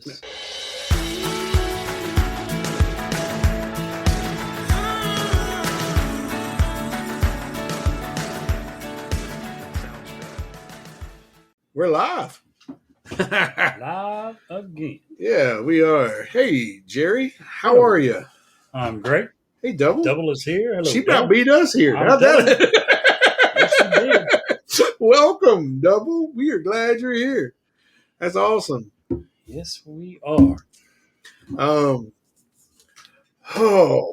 Sounds We're live. live again. Yeah, we are. Hey, Jerry, how Hello. are you? I'm great. Hey, Double. Double is here. Hello. She Double. about beat us here. I'm How'd telling that? Yes, she did. Welcome, Double. We are glad you're here. That's awesome. Yes, we are. Oh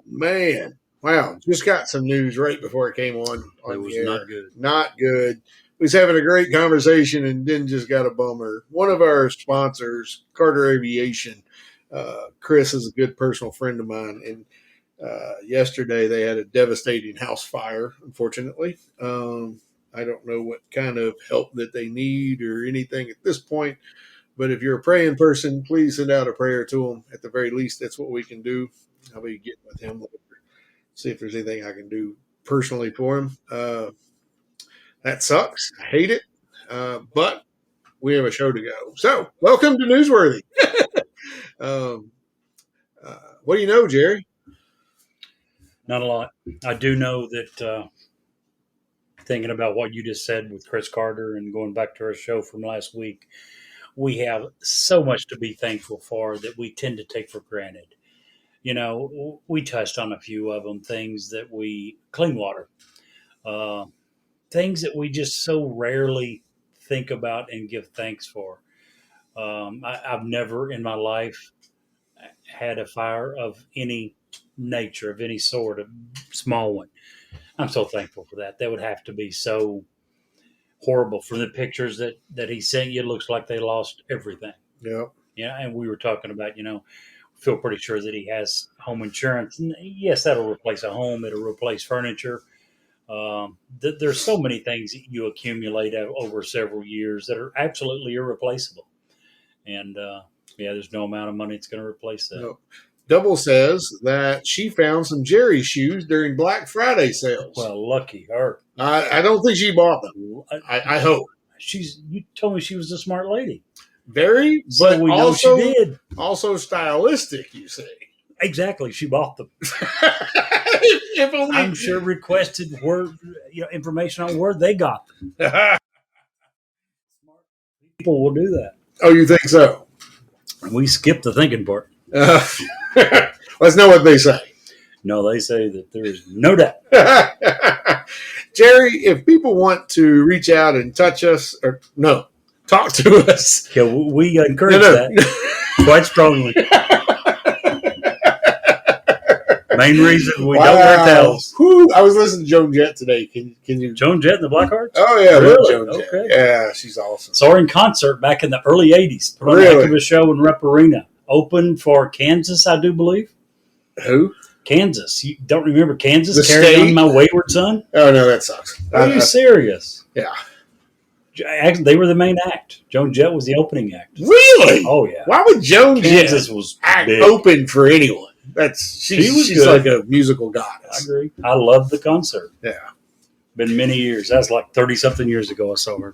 man, wow! Just got some news right before it came on It was the air. not good. Not good. We was having a great conversation and then just got a bummer. One of our sponsors, Carter Aviation, Chris is a good personal friend of mine, and yesterday they had a devastating house fire. Unfortunately, I don't know what kind of help that they need or anything at this point. But if you're a praying person, please send out a prayer to them. At the very least, that's what we can do. I'll be getting with him later, see if there's anything I can do personally for him. That sucks. I hate it. But we have a show to go. So, welcome to Newsworthy. What do you know, Jerry? Not a lot. I do know that thinking about what you just said with Chris Carter and going back to our show from last week, we have so much to be thankful for that we tend to take for granted. You know, we touched on a few of them, things that clean water, uh, things that we just so rarely think about and give thanks for. I've never in my life had a fire of any nature, of any sort, a small one. I'm so thankful for that. That would have to be so horrible. From the pictures that he sent you, it looks like they lost everything. Yeah. Yeah, and we were talking about, feel pretty sure that he has home insurance. And yes, that'll replace a home. It'll replace furniture. There's so many things that you accumulate over several years that are absolutely irreplaceable. And there's no amount of money that's going to replace that. No. Double says that she found some Jerry shoes during Black Friday sales. Well, lucky her. I don't think she bought them. I hope. You told me she was a smart lady. Very, So but we know also, she did. Also stylistic, you say. Exactly, she bought them. If only I'm sure requested information on where they got them. Smart people will do that. Oh, you think so? We skip the thinking part. Let's know what they say. No, they say that there is no doubt. Jerry, if people want to reach out and touch us, or no, talk to us. Yeah, we encourage that quite strongly. Main reason we don't wear towels. I was listening to Joan Jett today. Can you? Joan Jett and the Blackhearts? Oh, yeah. Really? Joan Jett. Okay. Yeah, she's awesome. Saw her in concert back in the early 80s. Put on a heck of a show in Rep Arena. Open for Kansas, I do believe. Who? Kansas. You don't remember Kansas? The Carry state? On My Wayward Son? Oh, no, that sucks. Are you serious? Yeah. Actually, they were the main act. Joan Jett was the opening act. Really? Oh, yeah. Why would Joan Kansas Jett was act big. open for anyone? She's good. like a musical I goddess. agree. I loved the concert. Yeah. Been many years. That was like 30-something years ago I saw her.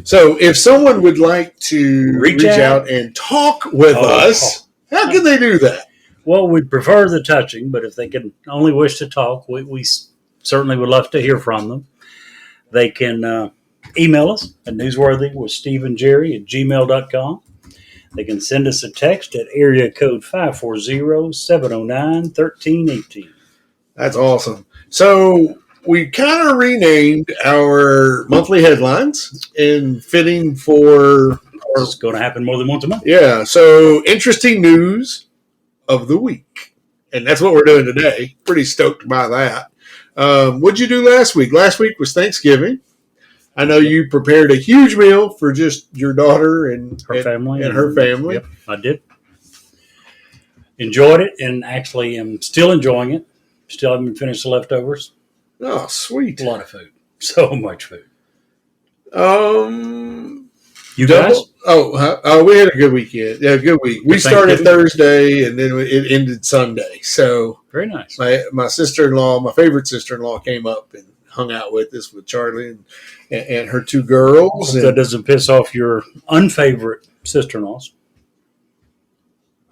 So if someone would like to reach out and talk with us, how can they do that? Well, we'd prefer the touching, but if they can only wish to talk, we certainly would love to hear from them. They can email us at newsworthywithsteveandjerry@gmail.com. They can send us a text at area code 540-709-1318. That's awesome. So we kind of renamed our monthly headlines in fitting for... It's going to happen more than once a month. Yeah, so interesting news of the week. And that's what we're doing today. Pretty stoked by that. What'd you do last week? Last week was Thanksgiving. I know you prepared a huge meal for just your daughter and her family. Yep, I did. Enjoyed it, and actually am still enjoying it. Still haven't finished the leftovers. Oh, sweet. A lot of food. So much food. You guys? Oh, we had a good weekend. Yeah, good week. We started Thursday, and then it ended Sunday. So very nice. My sister-in-law, my favorite sister-in-law, came up and hung out with us with Charlie and her two girls. That doesn't piss off your unfavorite sister-in-laws.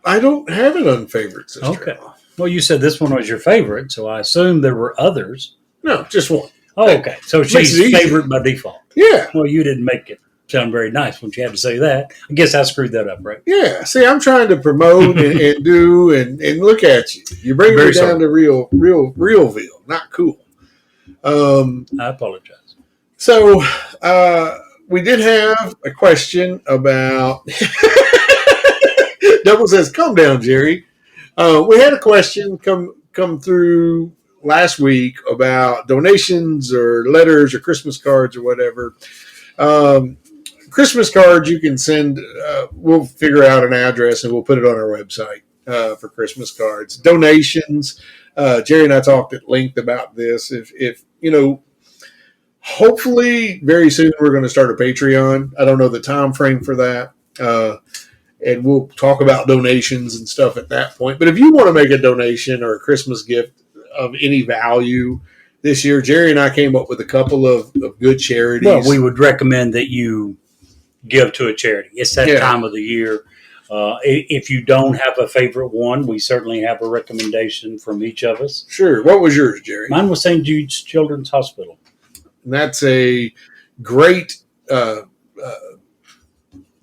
I don't have an unfavorite sister. Okay. Well, you said this one was your favorite, so I assume there were others. No, just one. Oh, okay. So Makes she's it easy. favorite by default. Yeah. Well, you didn't make it sound very nice when you had to say that. I guess I screwed that up, right? Yeah. See, I'm trying to promote and do and look at you. You bring me down to realville. Not cool. I apologize. So we did have a question about. Double says, "Calm down, Jerry." We had a question come through last week about donations or letters or Christmas cards or whatever. Christmas cards you can send. We'll figure out an address and we'll put it on our website for Christmas cards. Donations. Jerry and I talked at length about this. If you know. Hopefully, very soon we're going to start a Patreon. I don't know the time frame for that, and we'll talk about donations and stuff at that point. But if you want to make a donation or a Christmas gift of any value this year, Jerry and I came up with a couple of good charities. Well, we would recommend that you give to a charity. It's that time of the year. If you don't have a favorite one, we certainly have a recommendation from each of us. Sure. What was yours, Jerry? Mine was St. Jude's Children's Hospital. And that's a great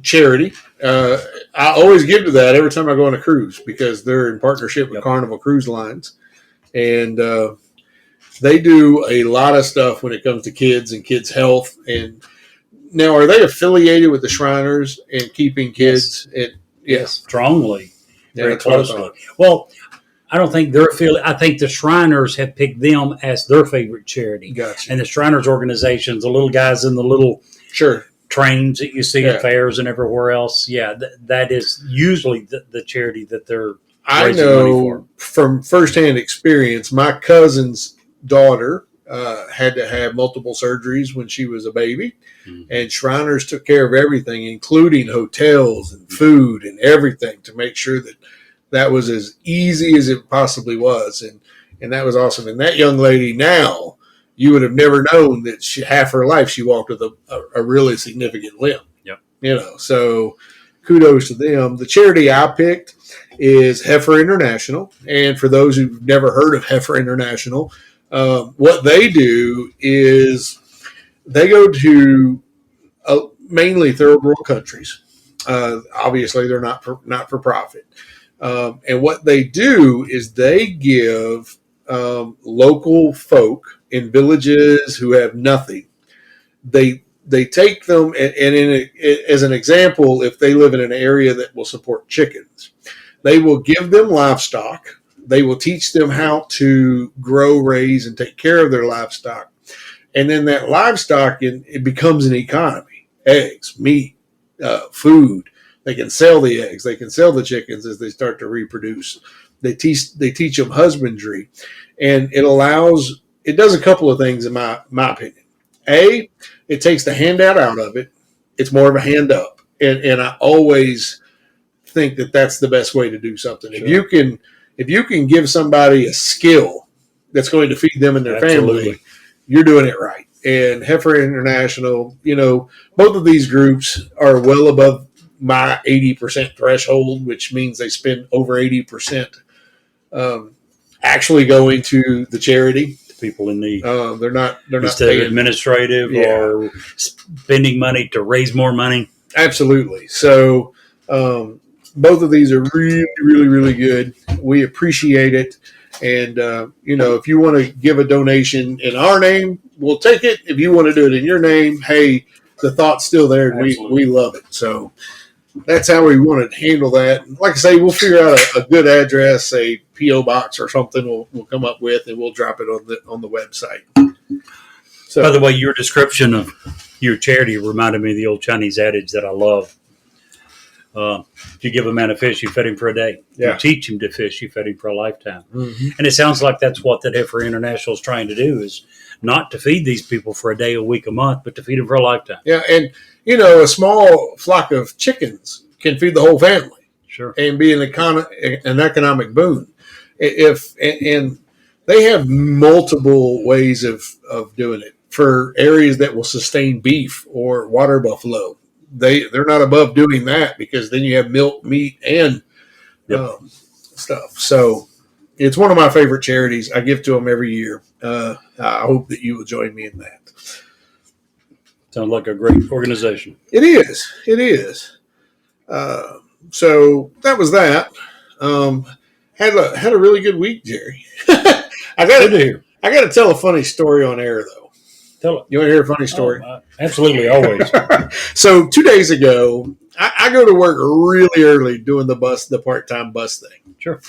charity. I always give to that every time I go on a cruise because they're in partnership with Carnival Cruise Lines. And they do a lot of stuff when it comes to kids and kids' health. And now, are they affiliated with the Shriners and keeping kids? Yes, strongly, very that's what I closely. thought. Well, I don't think they're affiliated. I think the Shriners have picked them as their favorite charity. Gotcha. And the Shriners organizations, the little guys in the little trains that you see at fairs and everywhere else. Yeah, that is usually the charity that they're raising money for. From firsthand experience, my cousin's daughter had to have multiple surgeries when she was a baby. And Shriners took care of everything, including hotels and food and everything to make sure that was as easy as it possibly was. And that was awesome. And that young lady now, you would have never known that half her life she walked with a really significant limp. Yep. You know, so kudos to them. The charity I picked is Heifer International. And for those who've never heard of Heifer International, what they do is they go to mainly third world countries. Obviously, they're not for profit. And what they do is they give local folk in villages who have nothing. They take them and as an example, if they live in an area that will support chickens, they will give them livestock. They will teach them how to grow, raise, and take care of their livestock. And then that livestock, it becomes an economy. Eggs, meat, food. They can sell the eggs. They can sell the chickens as they start to reproduce. They teach them husbandry. And it does a couple of things in my opinion. A, it takes the handout out of it. It's more of a hand up. And I always think that that's the best way to do something. Sure. If you can give somebody a skill that's going to feed them and their family, you're doing it right. And Heifer International, both of these groups are well above my 80% threshold, which means they spend over 80% actually going to the charity. People in need. They're not instead of administrative or spending money to raise more money. Absolutely. So both of these are really, really, really good. We appreciate it. And, if you want to give a donation in our name, we'll take it. If you want to do it in your name, hey, the thought's still there, and we love it. So that's how we want to handle that. Like I say, we'll figure out a good address, a P.O. box or something we'll come up with, and we'll drop it on the website. So, by the way, your description of your charity reminded me of the old Chinese adage that I love. If you give a man a fish, you fed him for a day. Yeah. You teach him to fish, you fed him for a lifetime. Mm-hmm. And it sounds like that's what that Heifer International is trying to do, is not to feed these people for a day, a week, a month, but to feed them for a lifetime. Yeah, and, a small flock of chickens can feed the whole family. Sure. And be an economic boon. And they have multiple ways of doing it. For areas that will sustain beef or water buffalo, they're not above doing that, because then you have milk, meat, and Yep. stuff. So it's one of my favorite charities. I give to them every year. I hope that you will join me in that. Sounds like a great organization. It is. It is. So that was that. Had a really good week, Jerry. I Good to hear. got to tell a funny story on air though. Tell it. You want to hear a funny story? Absolutely, always. So 2 days ago, I go to work really early doing the part-time bus thing. Sure.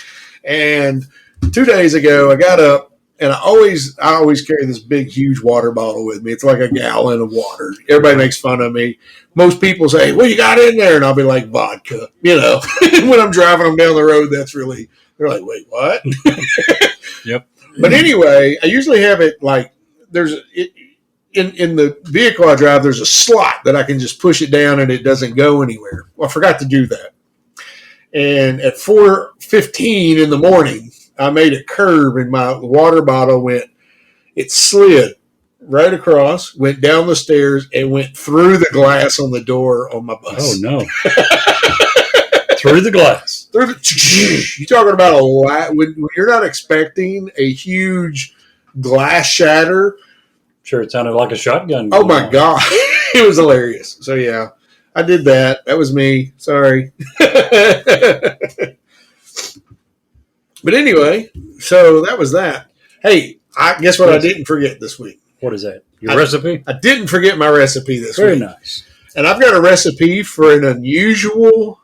And 2 days ago, I got up and I always carry this big, huge water bottle with me. It's like a gallon of water. Everybody makes fun of me. Most people say, "What you got in there?" And I'll be like, "Vodka." When I'm driving them down the road, they're like, "Wait, what?" Yep. But anyway, I usually have it like in the vehicle I drive, there's a slot that I can just push it down and it doesn't go anywhere. Well, I forgot to do that. And at 4:15 in the morning, I made a curve and my water bottle it slid right across, went down the stairs, and went through the glass on the door on my bus. Oh, no. Through the glass. You're talking about a lot. When you're not expecting a huge glass shatter. Sure, it sounded like a shotgun. Oh, my God. It was hilarious. So, yeah, I did that. That was me. Sorry. But anyway, so that was that. Hey, guess what I didn't forget this week? What is that? Your recipe? I didn't forget my recipe this week. Very nice. And I've got a recipe for an unusual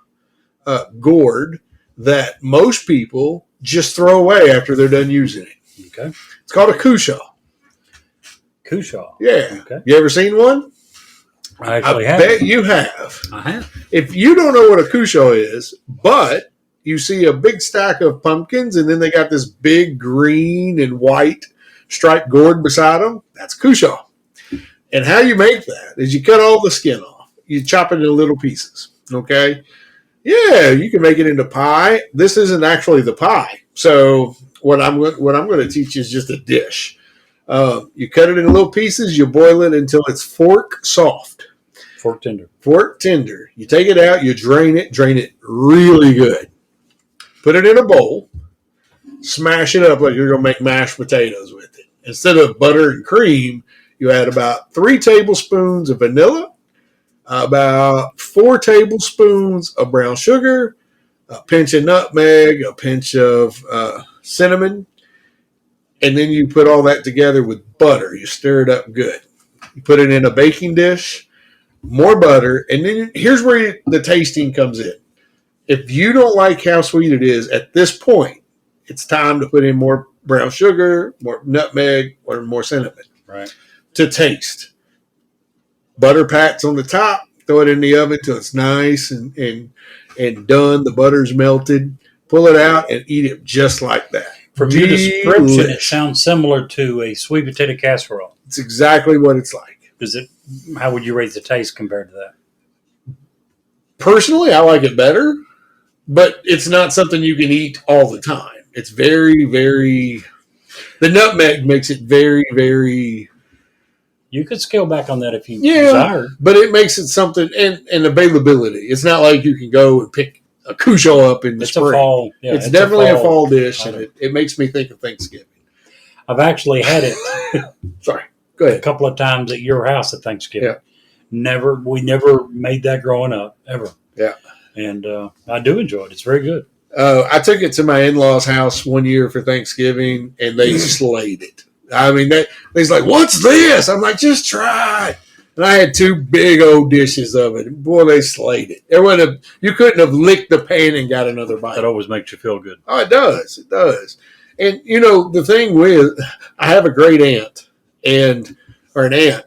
gourd that most people just throw away after they're done using it. Okay. It's called a cushaw. Cushaw. Yeah. Okay. You ever seen one? I actually I bet you have. I have. If you don't know what a cushaw is, but you see a big stack of pumpkins and then they got this big green and white striped gourd beside them, that's cushaw. And how you make that is you cut all the skin off. You chop it into little pieces. Okay? Yeah, you can make it into pie. This isn't actually the pie. So what I'm going to teach you is just a dish. You cut it into little pieces. You boil it until it's fork soft. Fork tender. Fork tender. You take it out. You drain it really good. Put it in a bowl. Smash it up like you're going to make mashed potatoes with it. Instead of butter and cream, you add about 3 tablespoons of vanilla, about 4 tablespoons of brown sugar, a pinch of nutmeg, a pinch of cinnamon, and then you put all that together with butter. You stir it up good. You put it in a baking dish, more butter, and then here's where the tasting comes in. If you don't like how sweet it is at this point, it's time to put in more brown sugar, more nutmeg, or more cinnamon. Right. To taste. Butter pats on the top. Throw it in the oven till it's nice and done. The butter's melted. Pull it out and eat it just like that. From your description, it sounds similar to a sweet potato casserole. It's exactly what it's like. How would you rate the taste compared to that? Personally, I like it better, but it's not something you can eat all the time. It's very, very... The nutmeg makes it very, very... You could scale back on that if you desire. But it makes it something... And availability. It's not like you can go and pick a cushaw up in the spring. It's definitely a fall dish, and it makes me think of Thanksgiving. I've actually had it. Sorry. Go ahead. A couple of times at your house at Thanksgiving. Yeah. We never made that growing up, ever. Yeah. And I do enjoy it. It's very good. I took it to my in-laws' house one year for Thanksgiving, and they slayed it. I mean, they's like, "What's this?" I'm like, "Just try it." And I had 2 big old dishes of it. Boy, they slayed it. You couldn't have licked the pan and got another bite. That always makes you feel good. Oh, it does. It does. And, the thing I have a great aunt, or an aunt.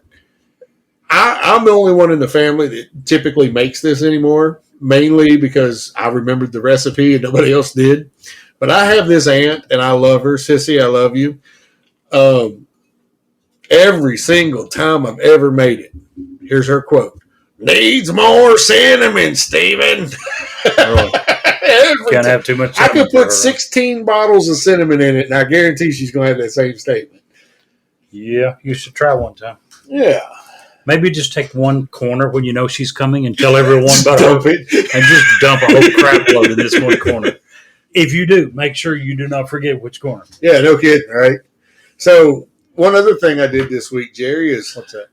I'm the only one in the family that typically makes this anymore, mainly because I remembered the recipe and nobody else did. But I have this aunt, and I love her. Sissy, I love you. Every single time I've ever made it, here's her quote: "Needs more cinnamon, Stephen." Can't have too much cinnamon. I could put 16 bottles of cinnamon in it, and I guarantee she's going to have that same statement. Yeah, you should try one time. Yeah. Maybe just take one corner when she's coming and tell everyone about her, and just dump a whole crap load in this one corner. If you do, make sure you do not forget which corner. Yeah, no kidding, right? So one other thing I did this week, Jerry, is What's that?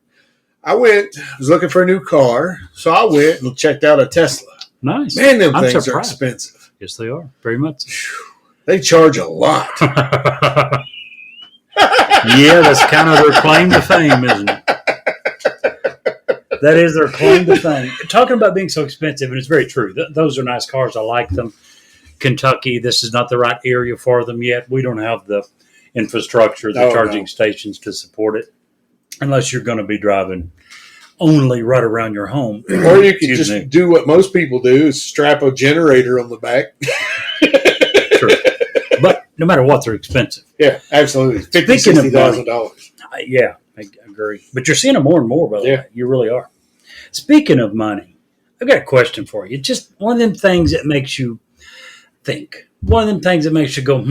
I was looking for a new car, so I went and checked out a Tesla. Nice. Man, them I'm things are surprised. expensive. Yes, they are. Very much. They charge a lot. Yeah, that's kind of their claim to fame, isn't it? That is their claim to fame. Talking about being so expensive, and it's very true. Those are nice cars. I like them. Kentucky, this is not the right area for them yet. We don't have the infrastructure, the charging stations to support it, unless you're going to be driving only right around your home. Or you can just do what most people do, is strap a generator on the back. True. But no matter what, they're expensive. Yeah, absolutely. $50,000-$60,000. Yeah, I agree. But you're seeing them more and more, by the way. You really are. Speaking of money, I've got a question for you. Just one of them things that makes you think. One of them things that makes you go,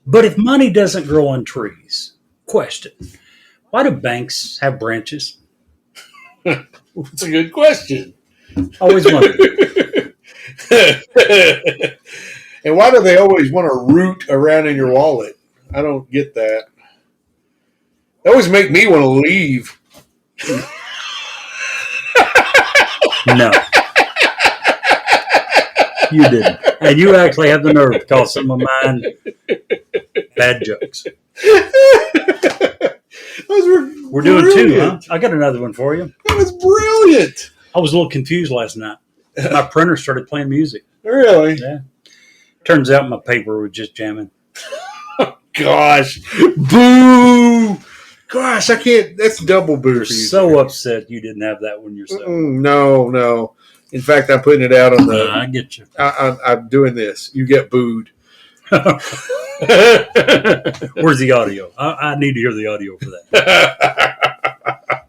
But if money doesn't grow on trees, question, why do banks have branches? That's a good question. Always wondered. And why do they always want to root around in your wallet? I don't get that. They always make me want to leave. No. You didn't. And you actually have the nerve to call some of mine bad jokes. Those were We're doing two, huh? I got another one for you. That was brilliant. I was a little confused last night. My printer started playing music. Really? Yeah. Turns out my paper was just jamming. Gosh. Boo. Gosh, I can't. That's double boo. You're so upset you didn't have that one yourself. No. In fact, I'm putting it out on the. I get you. I'm doing this. You get booed. Where's the audio? I need to hear the audio for that.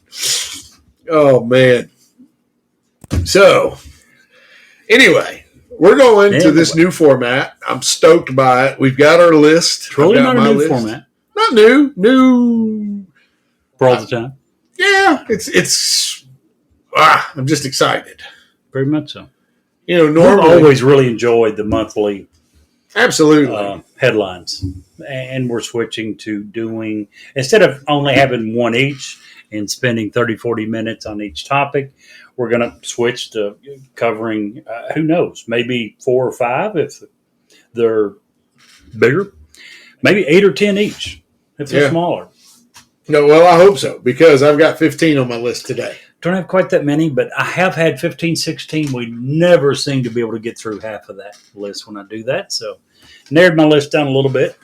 Oh, man. So, anyway, we're going to this new format. I'm stoked by it. We've got our list. It's really not a new format. Not new. New. For all the time. Yeah. I'm just excited. Very much so. You know, normally. I've always really enjoyed the monthly absolutely headlines. And we're switching to doing, instead of only having one each and spending 30, 40 minutes on each topic, we're going to switch to covering, who knows, maybe 4 or 5 if they're bigger, maybe 8 or 10 each if they're smaller. No, well, I hope so, because I've got 15 on my list today. Don't have quite that many, but I have had 15, 16. We never seem to be able to get through half of that list when I do that. So narrowed my list down a little bit.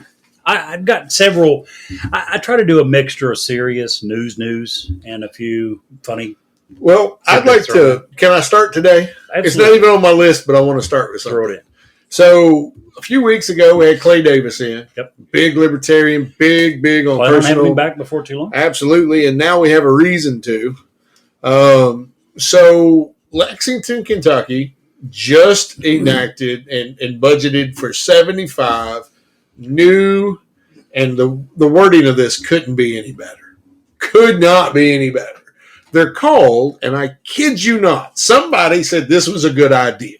I've got several. I try to do a mixture of serious news, and a few funny. Well, I'd like to. Can I start today? Absolutely. It's not even on my list, but I want to start with something. Throw it in. So a few weeks ago, we had Clay Davis in. Yep. Big libertarian, big on Plan personal. on having him back before too long. Absolutely, and now we have a reason to. So Lexington, Kentucky, just enacted and budgeted for 75 new, and the wording of this couldn't be any better. Could not be any better. They're called, and I kid you not, somebody said this was a good idea.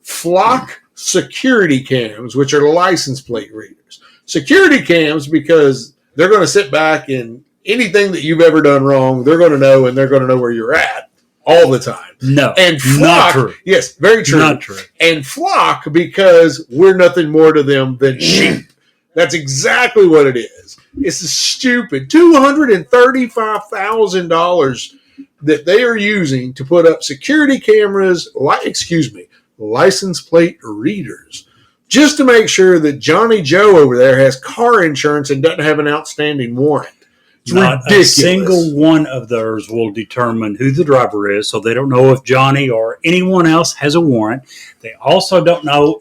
Flock security cams, which are license plate readers. Security cams because they're going to sit back and anything that you've ever done wrong, they're going to know, and they're going to know where you're at all the time. No, and Flock, not true. Yes, very true. Not true. And Flock because we're nothing more to them than sheep. That's exactly what it is. It's a stupid $235,000 that they are using to put up security cameras, license plate readers, just to make sure that Johnny Joe over there has car insurance and doesn't have an outstanding warrant. It's not ridiculous. A single one of theirs will determine who the driver is, so they don't know if Johnny or anyone else has a warrant. They also don't know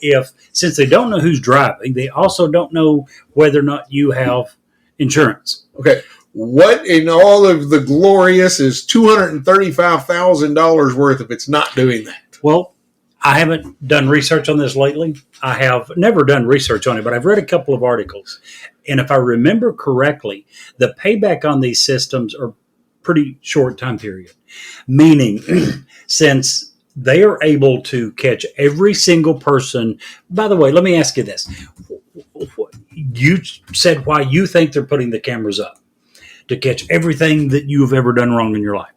since they don't know who's driving, they also don't know whether or not you have insurance. Okay. What in all of the glorious is $235,000 worth if it's not doing that? Well, I haven't done research on this lately. I have never done research on it, but I've read a couple of articles. And if I remember correctly, the payback on these systems are pretty short time period. Meaning, since they are able to catch every single person. By the way, let me ask you this. You said why you think they're putting the cameras up to catch everything that you've ever done wrong in your life.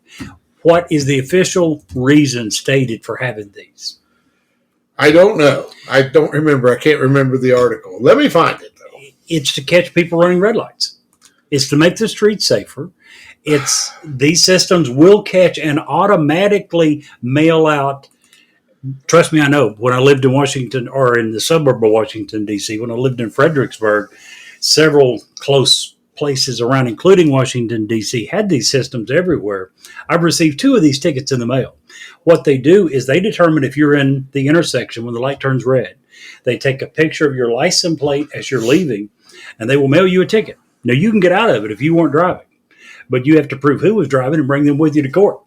What is the official reason stated for having these? I don't know. I don't remember. I can't remember the article. Let me find it, though. It's to catch people running red lights. It's to make the streets safer. It's these systems will catch and automatically mail out. Trust me, I know. When I lived in Washington, or in the suburb of Washington, D.C., when I lived in Fredericksburg, several close places around, including Washington, D.C., had these systems everywhere. I've received 2 of these tickets in the mail. What they do is they determine if you're in the intersection when the light turns red. They take a picture of your license plate as you're leaving, and they will mail you a ticket. Now, you can get out of it if you weren't driving, but you have to prove who was driving and bring them with you to court.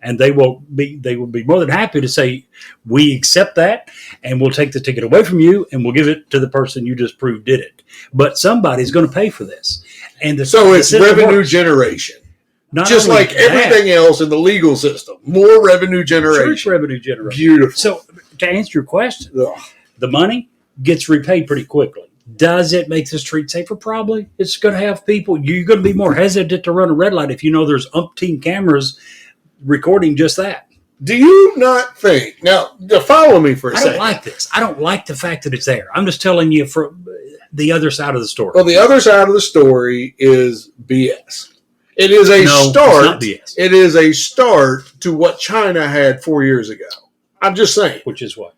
And they will be more than happy to say, we accept that, and we'll take the ticket away from you, and we'll give it to the person you just proved did it. But somebody's going to pay for this. And so it's revenue generation. Just like everything else in the legal system. More revenue generation. Church revenue generation. Beautiful. So to answer your question, the money gets repaid pretty quickly. Does it make the street safer? Probably. It's going to have people. You're going to be more hesitant to run a red light if you know there's umpteen cameras recording just that. Do you not think, now, follow me for a second. I don't like this. I don't like the fact that it's there. I'm just telling you from the other side of the story. Well, the other side of the story is BS. It is a start. It's not BS. It is a start to what China had 4 years ago. I'm just saying. Which is what?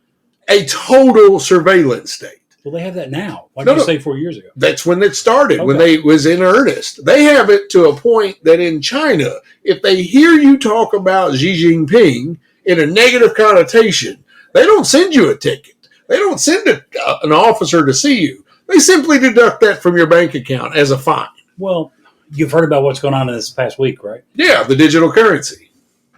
A total surveillance state. Well, they have that now. Why did you say 4 years ago? That's when it started, when they was in earnest. They have it to a point that in China, if they hear you talk about Xi Jinping in a negative connotation, they don't send you a ticket. They don't send an officer to see you. They simply deduct that from your bank account as a fine. Well, you've heard about what's going on in this past week, right? Yeah, the digital currency.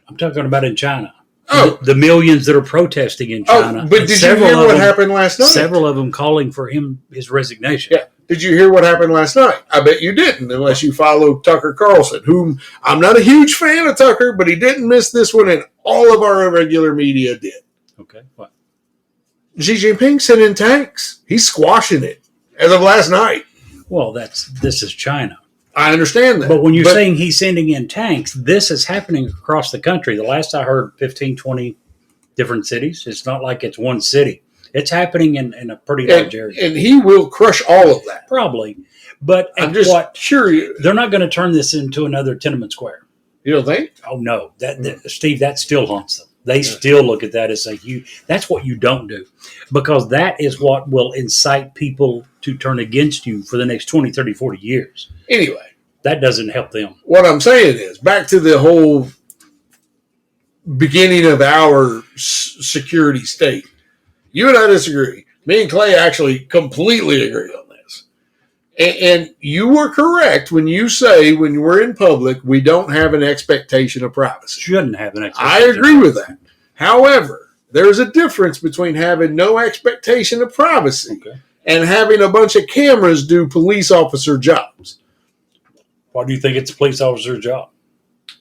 I'm talking about in China. Oh, the millions that are protesting in China. Oh, but did you hear what happened last night? Several of them calling for his resignation. Yeah. Did you hear what happened last night? I bet you didn't, unless you follow Tucker Carlson, whom I'm not a huge fan of Tucker, but he didn't miss this one, and all of our regular media did. Okay, what? Xi Jinping sent in tanks. He's squashing it as of last night. Well, this is China. I understand that. But when you're saying he's sending in tanks, this is happening across the country. The last I heard, 15, 20 different cities. It's not like it's one city. It's happening in a pretty large area. And he will crush all of that. Probably. But I'm just curious. They're not going to turn this into another Tiananmen Square. You don't think? Oh, no. Steve, that still haunts them. They still look at that as that's what you don't do, because that is what will incite people to turn against you for the next 20, 30, 40 years. Anyway. That doesn't help them. What I'm saying is, back to the whole beginning of our security state, you and I disagree. Me and Clay actually completely agree on this. And you were correct when you say when we're in public, we don't have an expectation of privacy. Shouldn't have an expectation. I agree with that. However, there's a difference between having no expectation of privacy and having a bunch of cameras do police officer jobs. Why do you think it's a police officer's job?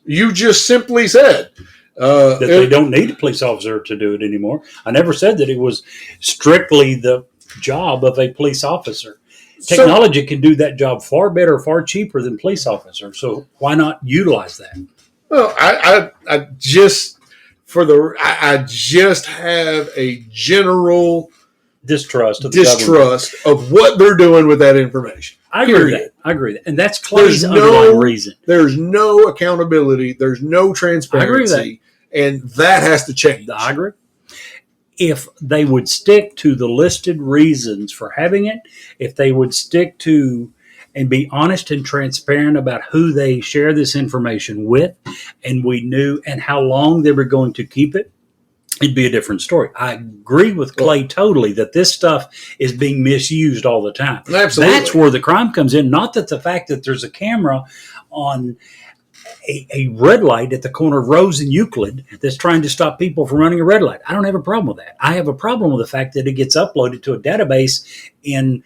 You just simply said that they don't need a police officer to do it anymore. I never said that it was strictly the job of a police officer. Technology can do that job far better, far cheaper than police officers. So why not utilize that? Well, I just have a general distrust of what they're doing with that information. I agree with that. And that's Clay's underlying reason. There's no accountability. There's no transparency. I agree with that. And that has to change. I agree. If they would stick to the listed reasons for having it, if they would stick to and be honest and transparent about who they share this information with, and we knew and how long they were going to keep it, it'd be a different story. I agree with Clay totally that this stuff is being misused all the time. Absolutely. That's where the crime comes in. Not that the fact that there's a camera on a red light at the corner of Rose and Euclid that's trying to stop people from running a red light. I don't have a problem with that. I have a problem with the fact that it gets uploaded to a database in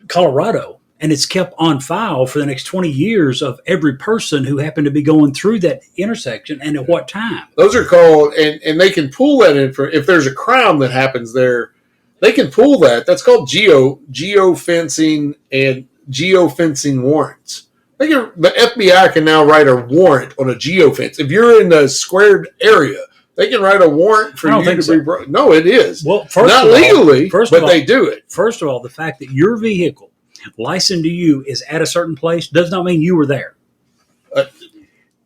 Colorado and it's kept on file for the next 20 years of every person who happened to be going through that intersection and at what time. Those are called, and they can pull that in for if there's a crime that happens there. They can pull that. That's called geofencing and geofencing warrants. The FBI can now write a warrant on a geofence. If you're in a squared area, they can write a warrant for you to be brought. No, it is. Well, not legally, but they do it. First of all, the fact that your vehicle licensed to you is at a certain place does not mean you were there.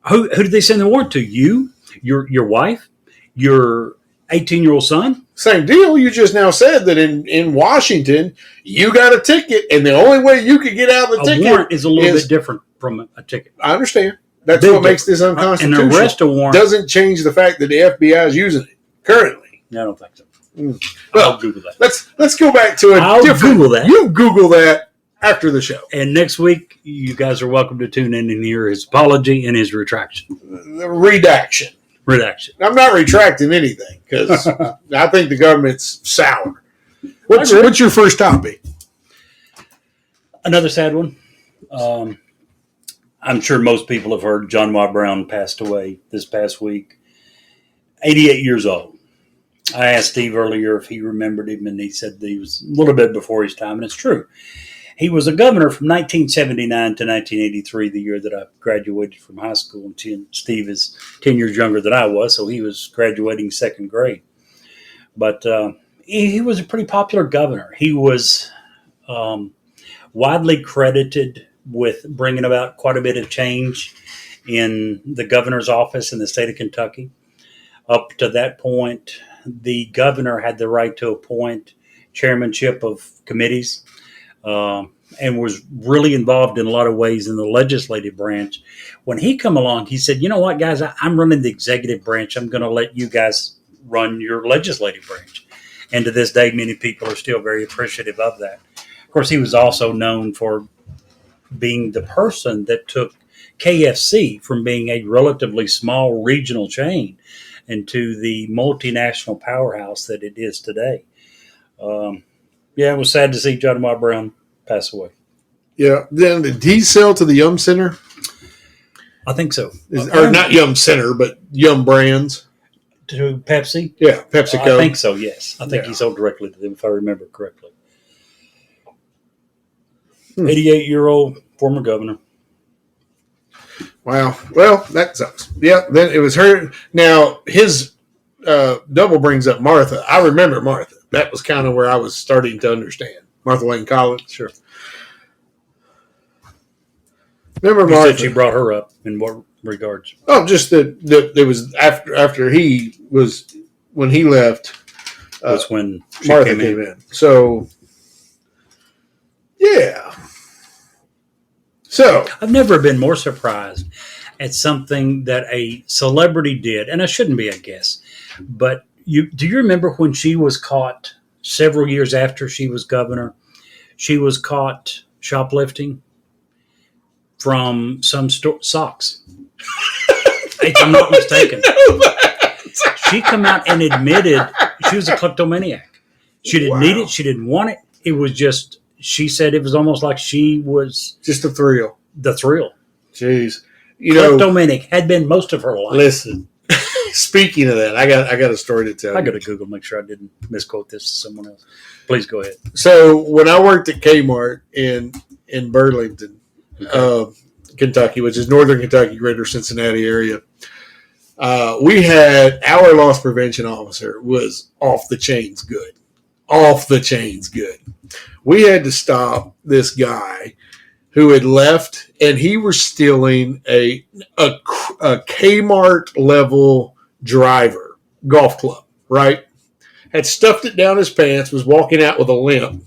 Who did they send the warrant to? You, your wife, your 18-year-old son? Same deal. You just now said that in Washington, you got a ticket, and the only way you could get out of the ticket warrant is a little bit different from a ticket. I understand. That's what makes this unconstitutional. And the arrest warrant doesn't change the fact that the FBI is using it currently. I don't think so. Well, I'll Google that. Let's go back to I'll Google that. You Google that after the show. And next week, you guys are welcome to tune in and hear his apology and his retraction. Redaction. I'm not retracting anything because I think the government's sour. What's your first topic? Another sad one. I'm sure most people have heard John Y. Brown passed away this past week. 88 years old. I asked Steve earlier if he remembered him, and he said that he was a little bit before his time, and it's true. He was a governor from 1979 to 1983, the year that I graduated from high school. And Steve is 10 years younger than I was, so he was graduating second grade. But he was a pretty popular governor. He was widely credited with bringing about quite a bit of change in the governor's office in the state of Kentucky. Up to that point, the governor had the right to appoint chairmanship of committees. And was really involved in a lot of ways in the legislative branch. When he come along, he said, you know what, guys, I'm running the executive branch. I'm going to let you guys run your legislative branch. And to this day, many people are still very appreciative of that. Of course, he was also known for being the person that took KFC from being a relatively small regional chain into the multinational powerhouse that it is today. Yeah, it was sad to see John Y. Brown pass away. Yeah. Then did he sell to the Yum Center? I think so. Or not Yum Center, but Yum Brands. To Pepsi? Yeah, PepsiCo. I think so, yes. I think he sold directly to them, if I remember correctly. 88-year-old former governor. Wow. Well, that sucks. Yeah, then it was her. Now, his double brings up Martha. I remember Martha. That was kind of where I was starting to understand. Martha Lane Collins. Sure. Remember You Martha? said she brought her up in what regards? Oh, just that it was after he was, when he left. That's when Martha came in. So, yeah. So I've never been more surprised at something that a celebrity did, and I shouldn't be, I guess. But do you remember when she was caught several years after she was governor? She was caught shoplifting from some socks. If I'm not mistaken. She come out and admitted she was a kleptomaniac. She didn't need it. She didn't want it. It was just, she said it was almost like she was just a thrill. The thrill. Jeez. Kleptomaniac had been most of her life. Listen, speaking of that, I got a story to tell you. I got to Google, make sure I didn't misquote this to someone else. Please go ahead. So when I worked at Kmart in Burlington, Kentucky, which is northern Kentucky, greater Cincinnati area, we had our loss prevention officer was off the chains good. Off the chains good. We had to stop this guy who had left, and he was stealing a Kmart level driver golf club, right? Had stuffed it down his pants, was walking out with a limp.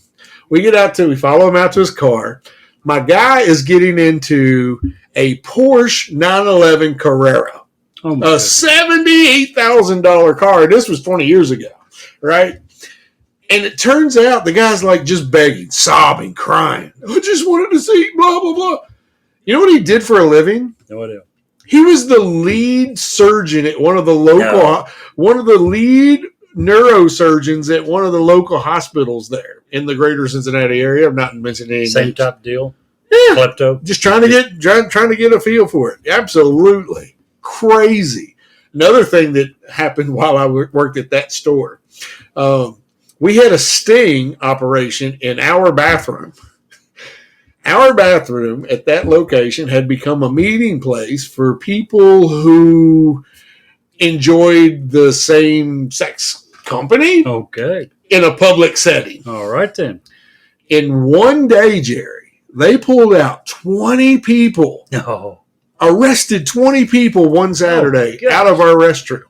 We follow him out to his car. My guy is getting into a Porsche 911 Carrera, a $78,000 car. This was 20 years ago, right? And it turns out the guy's like just begging, sobbing, crying. I just wanted to see blah, blah, blah. You know what he did for a living? No idea. He was the lead surgeon at one of the lead neurosurgeons at one of the local hospitals there in the greater Cincinnati area. I'm not mentioning any Same names. type deal. Yeah. Klepto. Just trying to get a feel for it. Absolutely crazy. Another thing that happened while I worked at that store, we had a sting operation in our bathroom. Our bathroom at that location had become a meeting place for people who enjoyed the same sex company Okay. in a public setting. All right then. In one day, Jerry, they pulled out 20 people, No. arrested 20 people one Saturday Oh, out of our restroom.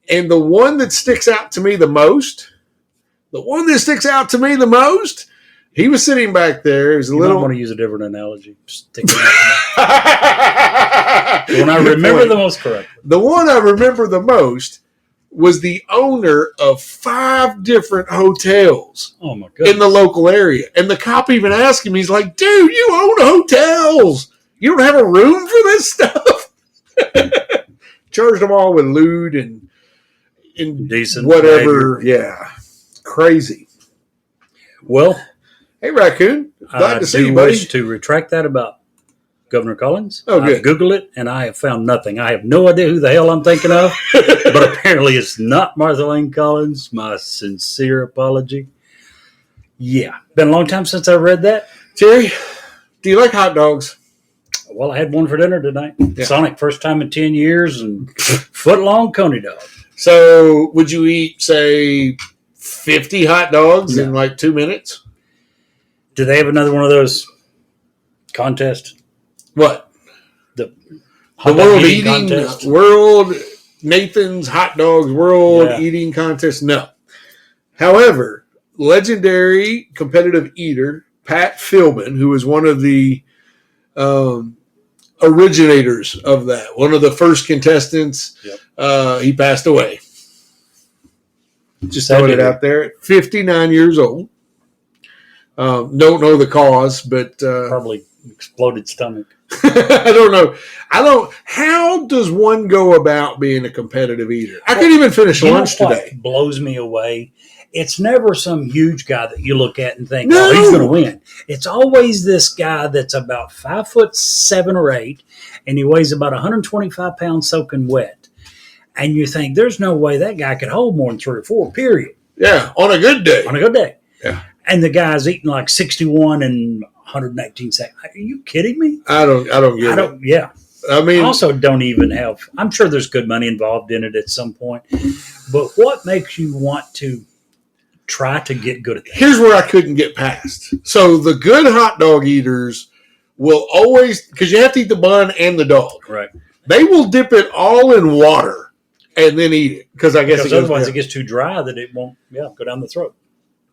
And the one that sticks out to me the most, he was sitting back there. He was a You little. might want to use a different analogy. Stick it out. When I remember the most correctly. The one I remember the most was the owner of 5 different hotels Oh my goodness. in the local area. And the cop even asked him, he's like, dude, you own hotels. You don't have a room for this stuff? Charged them all with lewd and Decent whatever. behavior. Yeah. Crazy. Well, Hey, Raccoon. Glad I to see do you, buddy. wish to retract that about Governor Collins. Oh, good. I've Googled it, and I have found nothing. I have no idea who the hell I'm thinking of, but apparently it's not Martha Lane Collins. My sincere apology. Yeah, been a long time since I read that. Jerry, do you like hot dogs? Well, I had one for dinner tonight. Yeah. Sonic, first time in 10 years, and foot-long coney dog. So would you eat, say, 50 hot dogs in No. like 2 minutes? Do they have another one of those contests? What? The The hot dog world eating eating contest? world Nathan's hot dogs world Yeah. eating contest? No. However, legendary competitive eater Pat Philbin, who was one of the originators of that, one of the first contestants, he passed away. Just throwing it out there at 59 years old. Don't know the cause, but Probably exploded stomach. I don't know. How does one go about being a competitive eater? I couldn't even finish You know lunch what today. blows me away? It's never some huge guy that you look at and think, No. oh, he's going to win. It's always this guy that's about 5'7" or 8", and he weighs about 125 pounds soaking wet. And you think, there's no way that guy could hold more than 3 or 4, period, Yeah, on a good day. on a good day. Yeah. And the guy's eating like 61 and 118 seconds. Are you kidding me? I don't get it. Yeah. I I mean, also don't even have, I'm sure there's good money involved in it at some point. But what makes you want to try to get good at that? here's where I couldn't get past. So the good hot dog eaters will always, because you have to eat the bun and the dog, Right. they will dip it all in water and then eat it. Because I guess Because it goes otherwise down. it gets too dry that it won't go down the throat.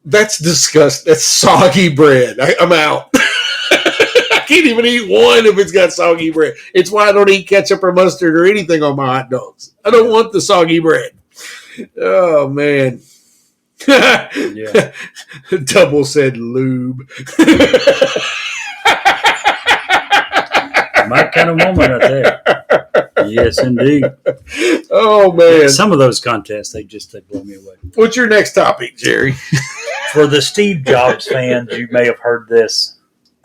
That's disgusting. That's soggy bread. I'm out. I can't even eat one if it's got soggy bread. It's why I don't eat ketchup or mustard or anything on my hot dogs. I don't want the soggy bread. Oh, man. Yeah. Double said lube. My kind of moment right there. Yes, indeed. Oh, man. Some of those contests, they blow me away. What's your next topic, Jerry? For the Steve Jobs fans, you may have heard this.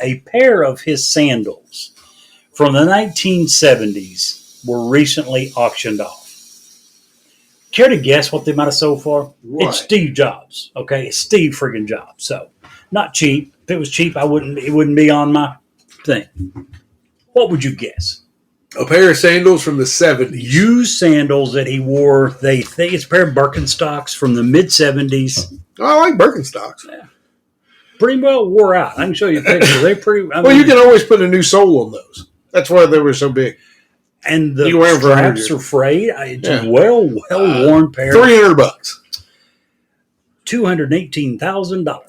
A pair of his sandals from the 1970s were recently auctioned off. Care to guess what they might have sold for? What? It's Steve Jobs. Okay, it's Steve friggin' Jobs. So, not cheap. If it was cheap, it wouldn't be on my thing. What would you guess? A pair of sandals from the 70s. Used sandals that he wore. They think it's a pair of Birkenstocks from the mid 70s. Oh, I like Birkenstocks. Pretty well wore out. I can show you pictures. They're pretty. Well, you can always put a new sole on those. That's why they were so big. And the You wear 'em for 100 straps years. are frayed. It's Yeah. a well worn pair. $300. $218,000.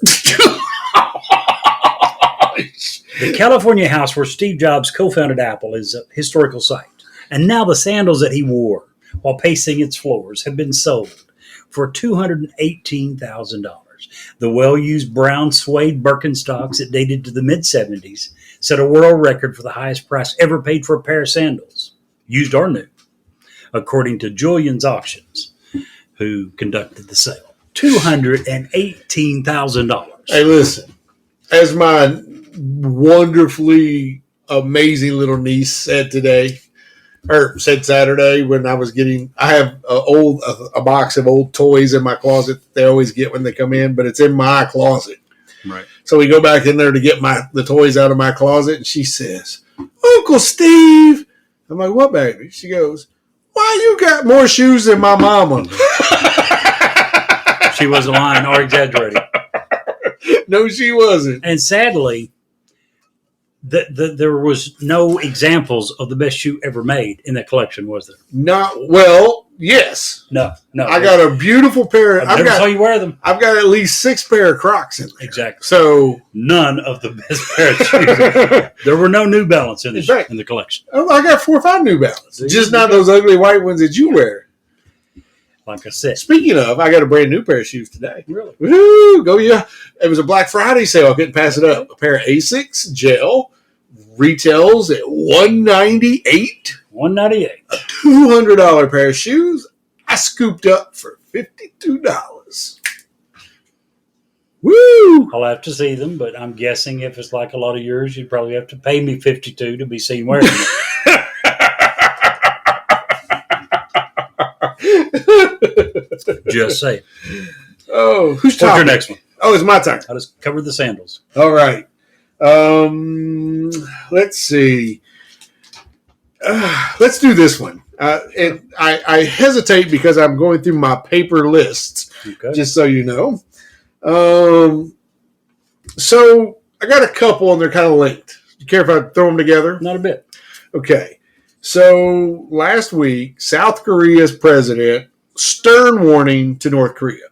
The California house where Steve Jobs co-founded Apple is a historical site. And now the sandals that he wore while pacing its floors have been sold for $218,000. The well-used brown suede Birkenstocks that dated to the mid-70s set a world record for the highest price ever paid for a pair of sandals, used or new, according to Julian's Auctions. who conducted the sale. $218,000. Hey, listen, as my wonderfully amazing little niece said today, or said Saturday when I have a box of old toys in my closet that they always get when they come in, but it's in my closet. Right. So we go back in there to get the toys out of my closet, and she says, "Uncle Steve." I'm like, "What, baby?" She goes, "Why you got more shoes than my mama?" She wasn't lying or exaggerating. No, she wasn't. And sadly, there was no examples of the best shoe ever made in that collection, was there? Yes. No. I got a beautiful pair. I never saw you wear them. I've got at least 6 pair of Crocs in there. Exactly. So none of the best pair of shoes. There were no New Balance in the collection. Oh, I got 4 or 5 New Balance. Just not those ugly white ones that you wear. Like I said. Speaking of, I got a brand new pair of shoes today. Really? Woo! Go, yeah. It was a Black Friday sale. I couldn't pass it up. A pair of Asics gel retails at $198. $198. A $200 pair of shoes I scooped up for $52. Woo! I'll have to see them, but I'm guessing if it's like a lot of yours, you'd probably have to pay me $52 to be seen wearing them. Just say. Oh, who's What's talking? your next one? Oh, it's my turn. I just covered the sandals. All right. Let's see. Let's do this one. And I hesitate because I'm going through my paper lists, Okay. just so you know. So I got a couple, and they're kind of linked. You care if I throw them together? Not a bit. Okay. So last week, South Korea's president, stern warning to North Korea.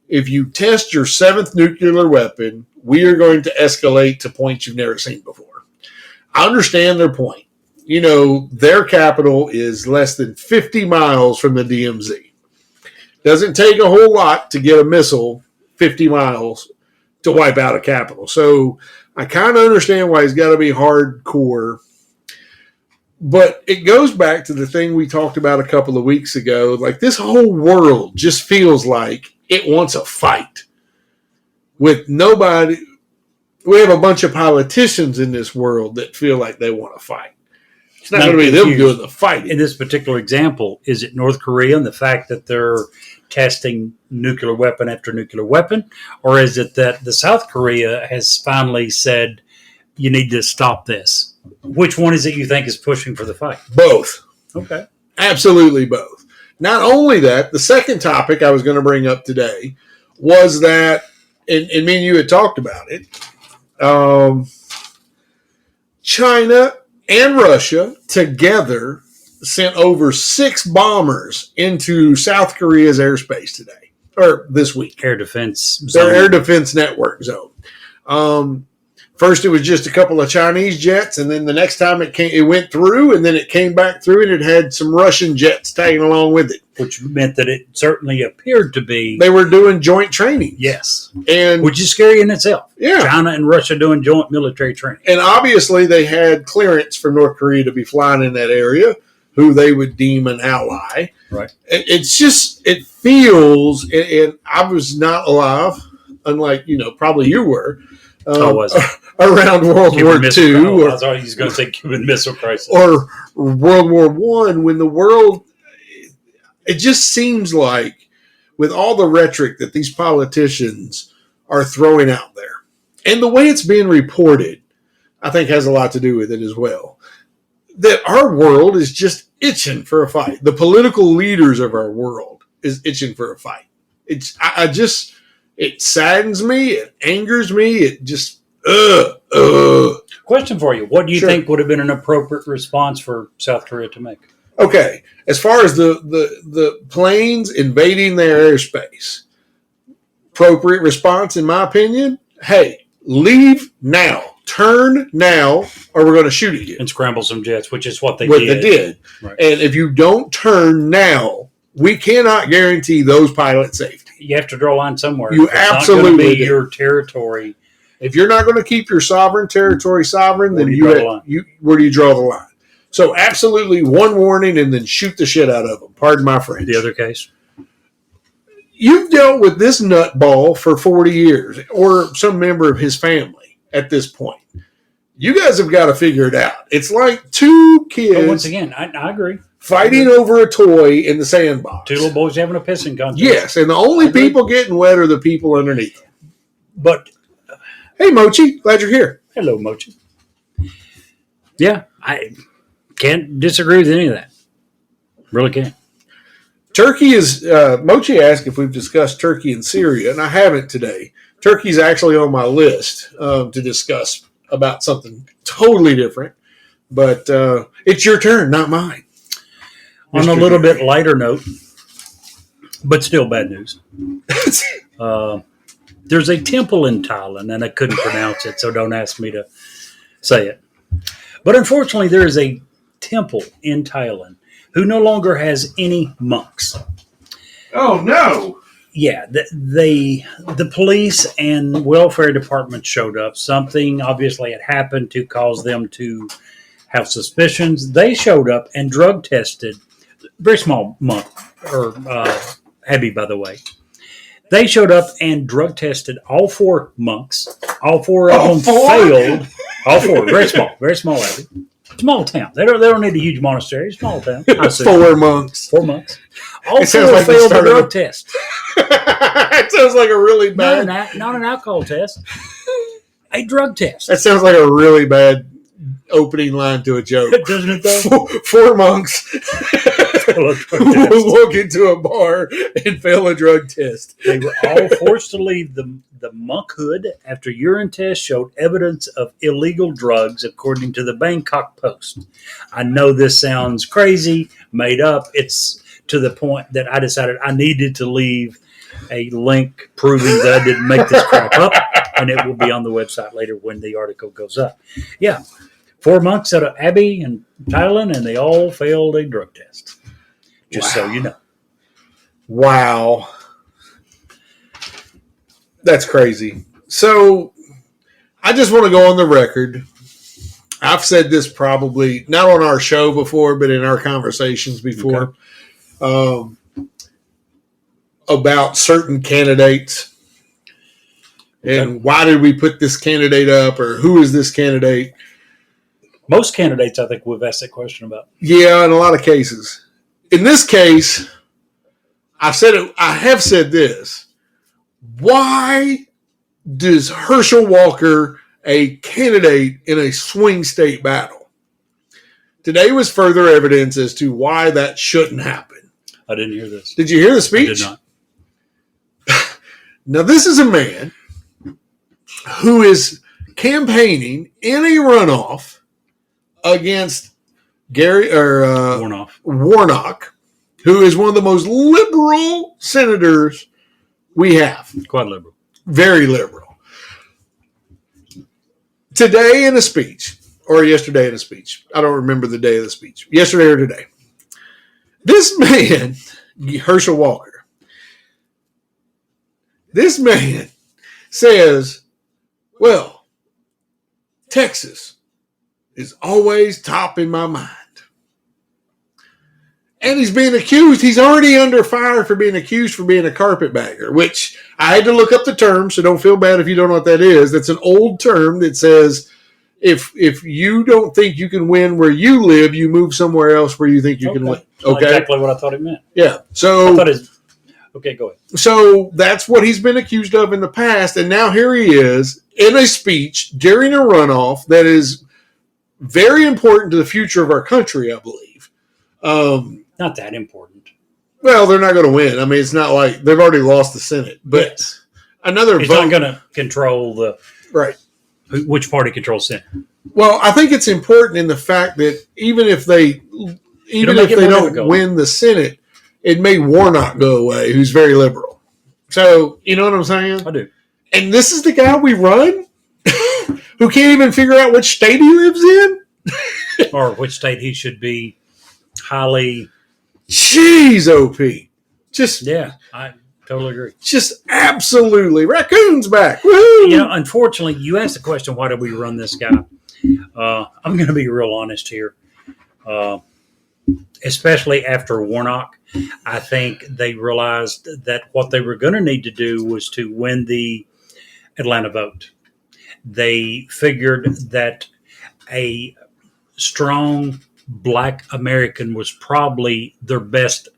If you test your 7th nuclear weapon, we are going to escalate to points you've never seen before. I understand their point. You know, their capital is less than 50 miles from the DMZ. Doesn't take a whole lot to get a missile 50 miles to wipe out a capital. So I kind of understand why he's got to be hardcore. But it goes back to the thing we talked about a couple of weeks ago. Like, this whole world just feels like it wants a fight with nobody. We have a bunch of politicians in this world that feel like they want to fight. It's not going to be them doing the fighting. In this particular example, is it North Korea and the fact that they're testing nuclear weapon after nuclear weapon? Or is it that the South Korea has finally said, you need to stop this? Which one is it you think is pushing for the fight? Both. Okay. Absolutely both. Not only that, the second topic I was going to bring up today was that, and me and you had talked about it, China and Russia together sent over 6 bombers into South Korea's airspace today, or this week. Air defense zone. Their air defense network zone. First, it was just a couple of Chinese jets, and then the next time it went through, and then it came back through, and it had some Russian jets tagging along with it. Which meant that it certainly appeared to be. They were doing joint training. Yes. And which is scary in itself. Yeah. China and Russia doing joint military training. And obviously, they had clearance from North Korea to be flying in that area, who they would deem an ally. Right. It's just, it feels, and I was not alive, unlike, probably you were. Was around World War II. I thought he was going to say Cuban Missile Crisis. Or World War I, when the world, it just seems like, with all the rhetoric that these politicians are throwing out there, and the way it's being reported, I think has a lot to do with it as well, that our world is just itching for a fight. The political leaders of our world is itching for a fight. It saddens me. It angers me. It just, Question for you. What do you Sure. think would have been an appropriate response for South Korea to make? Okay. As far as the planes invading their airspace, appropriate response, in my opinion, hey, leave now. Turn now, or we're going to shoot at you. And scramble some jets, which is what they What did. they did. Right. And if you don't turn now, we cannot guarantee those pilots' safety. You have to draw a line somewhere. You It's not absolutely going to be do. your territory. If you're not going to keep your sovereign territory sovereign, then Where do you draw the line? where do you draw the line? So absolutely one warning and then shoot the shit out of them. Pardon my French. The other case? you've dealt with this nutball for 40 years or some member of his family at this point. You guys have got to figure it out. It's like two kids. But once again, I agree. Fighting over a toy in the sandbox. Two little boys having a pissing contest. Yes, and the only people getting wet are the people underneath them. But hey, Mochi, glad you're here. Hello, Mochi. Yeah, I can't disagree with any of that. Really can't. Turkey is, Mochi asked if we've discussed Turkey and Syria, and I haven't today. Turkey's actually on my list to discuss about something totally different. But it's your turn, not mine. On a little bit lighter note, but still bad news. There's a temple in Thailand, and I couldn't pronounce it, so don't ask me to say it. But unfortunately, there is a temple in Thailand who no longer has any monks. Oh, no. Yeah, the police and welfare department showed up. Something obviously had happened to cause them to have suspicions. They showed up and drug tested. Very small monk, or Abby, by the way. They showed up and drug tested all four monks. All four of them failed. All four, very small, Abby. Small town. They don't need a huge monastery. Small town. Four monks. All It four like failed the drug test. That sounds like a really bad. Not an alcohol test. A drug test. That sounds like a really bad opening line to a joke. Doesn't it though? Four monks walk into a bar and fail a drug test. They were all forced to leave the monkhood after urine tests showed evidence of illegal drugs, according to the Bangkok Post. I know this sounds crazy, made up. It's to the point that I decided I needed to leave a link proving that I didn't make this crap up, and it will be on the website later when the article goes up. Yeah. 4 monks at an abbey in Thailand, and they all failed a drug test. Just so you know. Wow. That's crazy. So I just want to go on the record. I've said this probably not on our show before, but in our conversations before about certain candidates. And why did we put this candidate up, or who is this candidate? Most candidates, I think, we've asked that question about. Yeah, in a lot of cases. In this case, I have said this. Why does Herschel Walker a candidate in a swing state battle? Today was further evidence as to why that shouldn't happen. I didn't hear this. Did you hear the speech? I did not. Now, this is a man who is campaigning in a runoff against Warnock, who is one of the most liberal senators we have. Quite liberal. Very liberal. Today in a speech, or yesterday in a speech, I don't remember the day of the speech, yesterday or today, this man, Herschel Walker, this man says, well, Texas is always top in my mind. And he's being accused. He's already under fire for being accused for being a carpetbagger, which I had to look up the term, so don't feel bad if you don't know what that is. That's an old term that says if you don't think you can win where you live, you move somewhere else where you think you can win. Okay? Exactly what I thought it meant. Yeah. So okay, go ahead. So that's what he's been accused of in the past, and now here he is in a speech during a runoff that is very important to the future of our country, I believe. Not that important. Well, they're not going to win. I mean, it's not like they've already lost the Senate, but yes. Another He's vote. not going to control the right. Which party controls Senate? Well, I think it's important in the fact that even if they don't win the Senate, it made Warnock go away, who's very liberal. So you know what I'm saying? I do. And this is the guy we run, who can't even figure out which state he lives in, or which state he should be highly. Jeez, OP. I totally agree. Just absolutely. Raccoon's back. Woo-hoo! You know, unfortunately, you asked the question, why did we run this guy? I'm going to be real honest here. especially after Warnock. I think they realized that what they were going to need to do was to win the Atlanta vote. They figured that a strong Black American was probably their best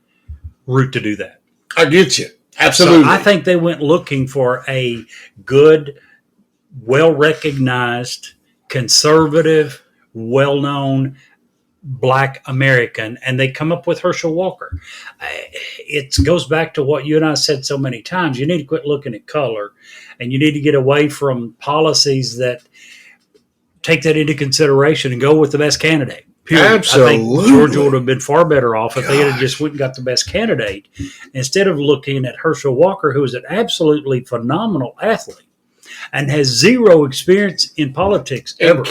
route to do that. I get you. Absolutely. So I think they went looking for a good, well recognized, conservative, well known Black American, and they come up with Herschel Walker. It goes back to what you and I said so many times. You need to quit looking at color, and you need to get away from policies that take that into consideration and go with the best candidate. Period. Absolutely. I think Georgia would have been far better off if they had just went and got the best candidate instead of looking at Herschel Walker, who is an absolutely phenomenal athlete and has zero experience in politics ever.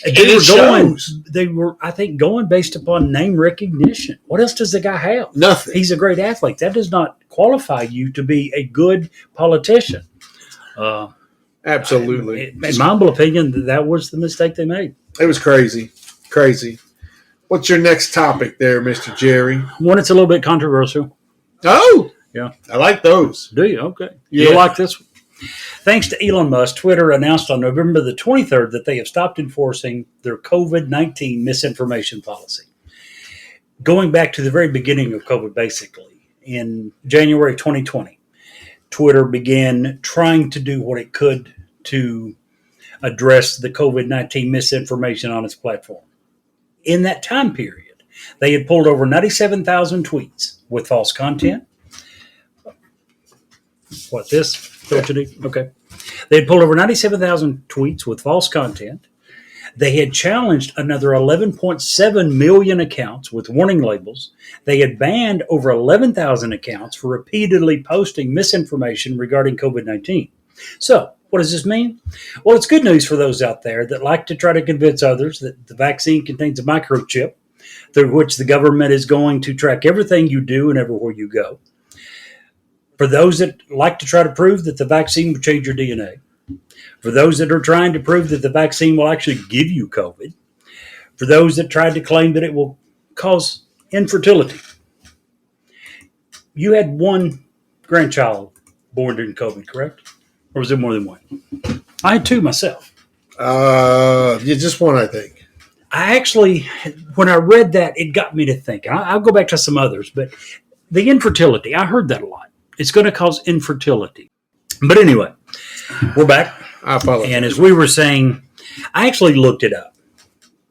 They were, I think, going based upon name recognition. What else does the guy have? Nothing. He's a great athlete. That does not qualify you to be a good politician. Absolutely. In my humble opinion, that was the mistake they made. It was crazy. Crazy. What's your next topic there, Mr. Jerry? One, it's a little bit controversial. Oh, yeah. I like those. Do you? Okay. Yeah. You'll like this one. Thanks to Elon Musk, Twitter announced on November the 23rd that they have stopped enforcing their COVID-19 misinformation policy. Going back to the very beginning of COVID, basically, in January 2020, Twitter began trying to do what it could to address the COVID-19 misinformation on its platform. In that time period, they had pulled over 97,000 tweets with false content. What, this? Okay. They had pulled over 97,000 tweets with false content. They had challenged another 11.7 million accounts with warning labels. They had banned over 11,000 accounts for repeatedly posting misinformation regarding COVID-19. So, what does this mean? Well, it's good news for those out there that like to try to convince others that the vaccine contains a microchip through which the government is going to track everything you do and everywhere you go. For those that like to try to prove that the vaccine will change your DNA. For those that are trying to prove that the vaccine will actually give you COVID. For those that tried to claim that it will cause infertility. You had one grandchild born during COVID, correct? Or was it more than one? I had two myself. Yeah, just one, I think. I actually, when I read that, it got me to think. I'll go back to some others, but the infertility, I heard that a lot. It's going to cause infertility. But anyway, we're back. I apologize. And as we were saying, I actually looked it up.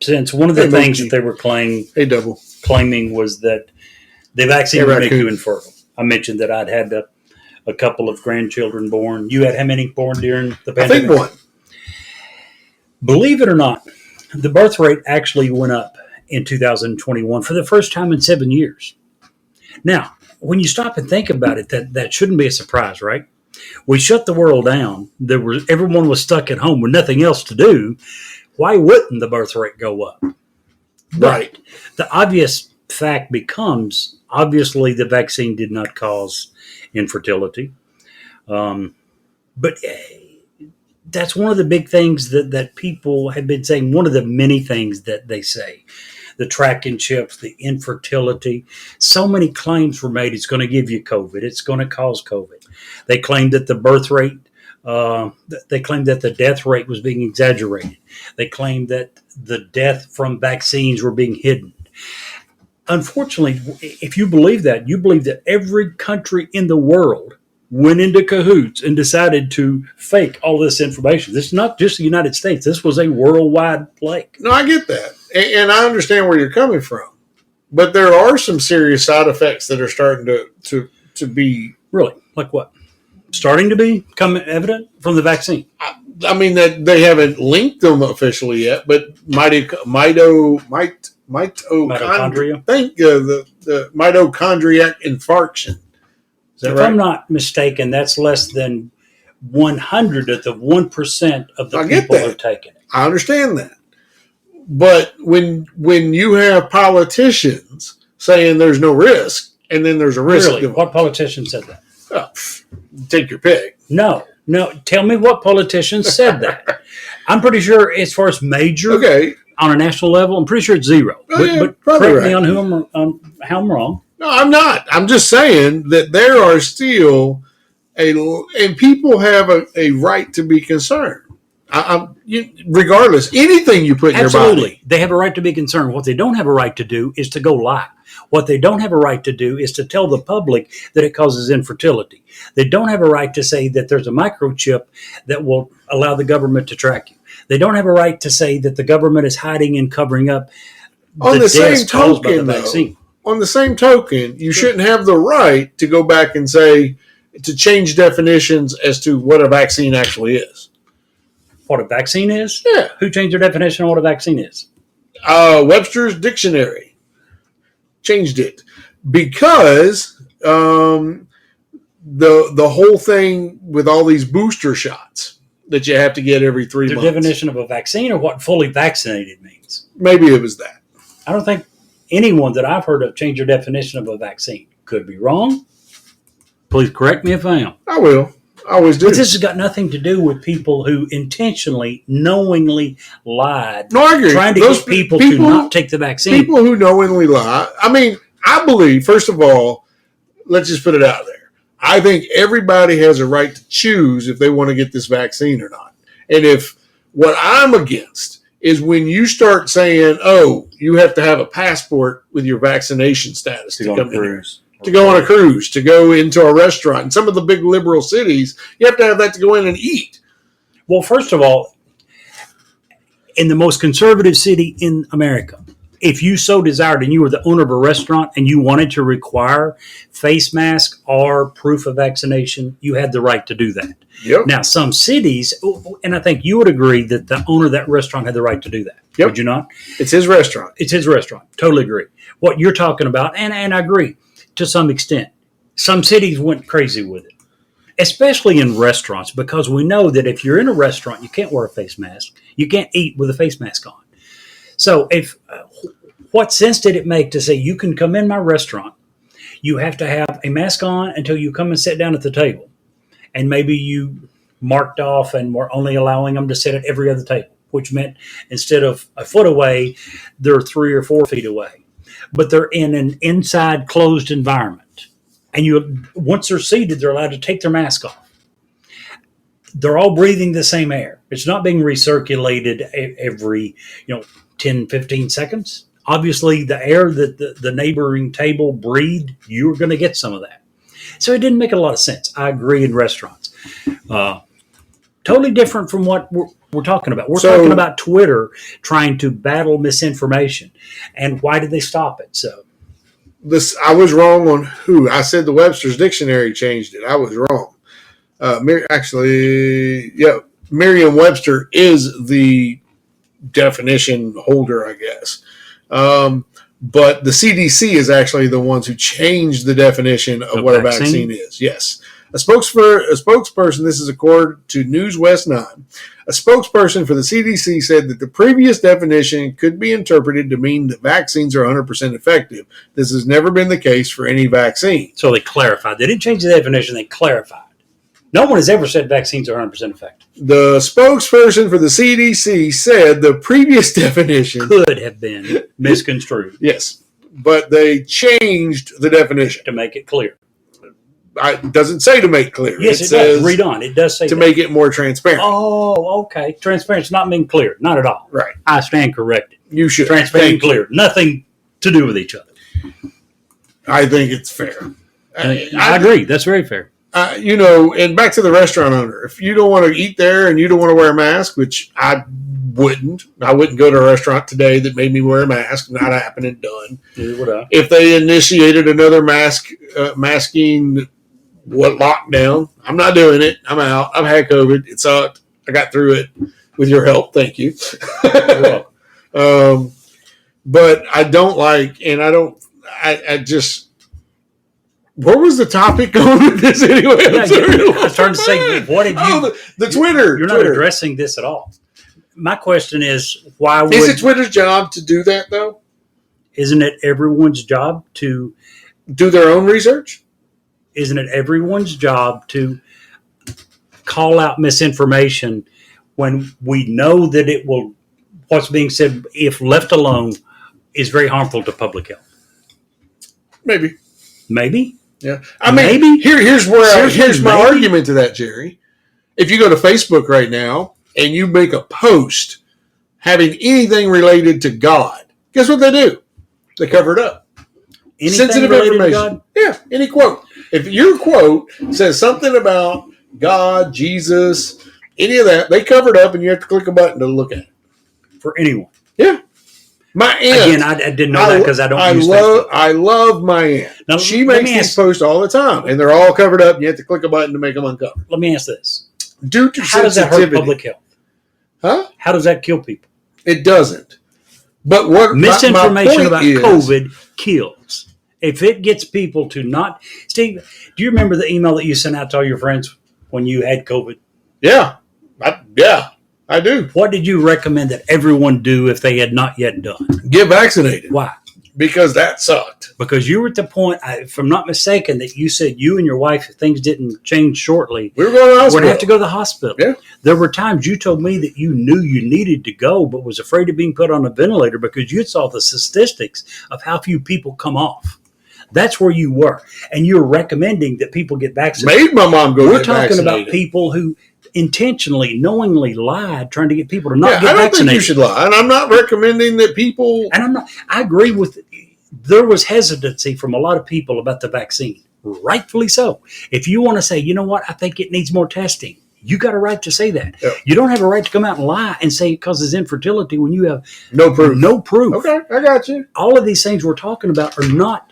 Since one of the things that they were claiming was that the vaccine would make you infertile. I mentioned that I'd had a couple of grandchildren born. You had how many born during the pandemic? I think one. Believe it or not, the birth rate actually went up in 2021 for the first time in 7 years. Now, when you stop and think about it, that shouldn't be a surprise, right? We shut the world down. Everyone was stuck at home with nothing else to do. Why wouldn't the birth rate go up? Right. The obvious fact becomes, obviously, the vaccine did not cause infertility. But that's one of the big things that people have been saying, one of the many things that they say. The tracking chips, the infertility. So many claims were made. It's going to give you COVID. It's going to cause COVID. They claimed that the birth rate, they claimed that the death rate was being exaggerated. They claimed that the death from vaccines were being hidden. Unfortunately, if you believe that, you believe that every country in the world went into cahoots and decided to fake all this information. This is not just the United States. This was a worldwide plague. No, I get that. And I understand where you're coming from. But there are some serious side effects that are starting to be... Really? Like what? Starting to become evident from the vaccine? I mean, that they haven't linked them officially yet, but mitochondria. Think the mitochondriac infarction. If I'm not mistaken, that's less than 1/100th of 1% of the people who are taking it. I understand that. But when you have politicians saying there's no risk, and then there's a risk. Really? What politician said that? Oh, take your pick. No. Tell me what politician said that. I'm pretty sure as far as major on a national level? I'm pretty sure it's zero. Oh, yeah, but probably correct me right. on how I'm wrong. No, I'm not. I'm just saying that there are still and people have a right to be concerned. Regardless, anything you put in your Absolutely. body. They have a right to be concerned. What they don't have a right to do is to go lie. What they don't have a right to do is to tell the public that it causes infertility. They don't have a right to say that there's a microchip that will allow the government to track you. They don't have a right to say that the government is hiding and covering up On the same deaths caused by the token, vaccine. on the same token, you shouldn't have the right to go back and say to change definitions as to what a vaccine actually is. What a vaccine is? Yeah. Who changed their definition of what a vaccine is? Webster's Dictionary changed it because the whole thing with all these booster shots that you have to get every 3 Their months. definition of a vaccine or what fully vaccinated means? Maybe it was that. I don't think anyone that I've heard of changed their definition of a vaccine. Could be wrong. Please correct me if I am. I will. I always do. But this has got nothing to do with people who intentionally, knowingly lied, No, I agree. trying to get people to not take the vaccine. People who knowingly lie. I mean, I believe, first of all, let's just put it out there. I think everybody has a right to choose if they want to get this vaccine or not. And if what I'm against is when you start saying, oh, you have to have a passport with your vaccination status to go on come a in here. cruise. To go on a cruise, to go into a restaurant. In some of the big liberal cities, you have to have that to go in and eat. Well, first of all, in the most conservative city in America, if you so desired and you were the owner of a restaurant and you wanted to require face mask or proof of vaccination, you had the right to do that. Yep. Now, some cities, and I think you would agree that the owner of that restaurant had the right to do that. Yep. Would you not? It's his restaurant. It's his restaurant. Totally agree. What you're talking about, and I agree to some extent, some cities went crazy with it, especially in restaurants, because we know that if you're in a restaurant, you can't wear a face mask. You can't eat with a face mask on. So what sense did it make to say you can come in my restaurant, you have to have a mask on until you come and sit down at the table, and maybe you marked off and were only allowing them to sit at every other table, which meant instead of a foot away, they're 3 or 4 feet away. But they're in an inside closed environment. And once they're seated, they're allowed to take their mask off. They're all breathing the same air. It's not being recirculated every 10, 15 seconds. Obviously, the air that the neighboring table breathed, you're going to get some of that. So it didn't make a lot of sense. I agree in restaurants. Totally different from what we're talking about. We're talking about Twitter trying to battle misinformation. And why did they stop it? So I was wrong on who. I said the Webster's Dictionary changed it. I was wrong. Merriam-Webster is the definition holder, I guess. But the CDC is actually the ones who changed the definition of what a vaccine is. Yes. A spokesperson, this is according to News West 9, a spokesperson for the CDC said that the previous definition could be interpreted to mean that vaccines are 100% effective. This has never been the case for any vaccine. So they clarified. They didn't change the definition, they clarified. No one has ever said vaccines are 100% effective. The spokesperson for the CDC said the previous definition could have been misconstrued. Yes, but they changed the definition to make it clear. It doesn't say to make clear. Yes, it does. Read on. It does say to make it more transparent. Oh, okay. Transparent's not being clear. Not at all. Right. I stand corrected. You should. Transparent and clear. Nothing to do with each other. I think it's fair. I agree. That's very fair. And back to the restaurant owner. If you don't want to eat there and you don't want to wear a mask, which I wouldn't go to a restaurant today that made me wear a mask. Not happening. Done. Neither would I. If they initiated another masking lockdown, I'm not doing it. I'm out. I've had COVID. It sucked. I got through it with your help. Thank you. But I don't like, and I just. Where was the topic going with this anyway? I was trying to say, what did you? Oh, the Twitter. You're not addressing this at all. My question is, why would? Is it Twitter's job to do that, though? Isn't it everyone's job to do their own research? Isn't it everyone's job to call out misinformation when we know that it will what's being said, if left alone, is very harmful to public health. Maybe. Maybe. Yeah. I mean, Maybe. here's my maybe. argument to that, Jerry. If you go to Facebook right now and you make a post having anything related to God, guess what they do? They cover it up. Anything Sensitive related to information. God? Yeah, any quote. If your quote says something about God, Jesus, any of that, they cover it up and you have to click a button to look at it. For anyone. Yeah. My aunt. Again, I didn't know that because I don't use Facebook. I love my aunt. Now, she let makes me these ask- posts all the time, and they're all covered up. And you have to click a button to make them uncovered. Let me ask this. Due to How does that hurt sensitivity. public health? Huh? How does that kill people? It doesn't. But what Misinformation my about point is, COVID kills. If it gets people to not... Steve, do you remember the email that you sent out to all your friends when you had COVID? Yeah, I do. What did you recommend that everyone do if they had not yet done? Get vaccinated Why? because that sucked. Because you were at the point, if I'm not mistaken, that you said you and your wife, if things didn't change shortly, We were going to the would hospital. have to go to the hospital. Yeah. There were times you told me that you knew you needed to go, but was afraid of being put on a ventilator because you saw the statistics of how few people come off. That's where you were. And you're recommending that people get vaccinated. Made my mom go We're get talking vaccinated. about people who intentionally, knowingly lied, trying to get people to not Yeah, get I don't vaccinated. think you should lie. And I'm not recommending that people... And I agree with, there was hesitancy from a lot of people about the vaccine. Rightfully so. If you want to say, you know what, I think it needs more testing, you got a right to say that. Yeah. You don't have a right to come out and lie and say it causes infertility when you have No proof. no proof. Okay, I got you. All of these things we're talking about are not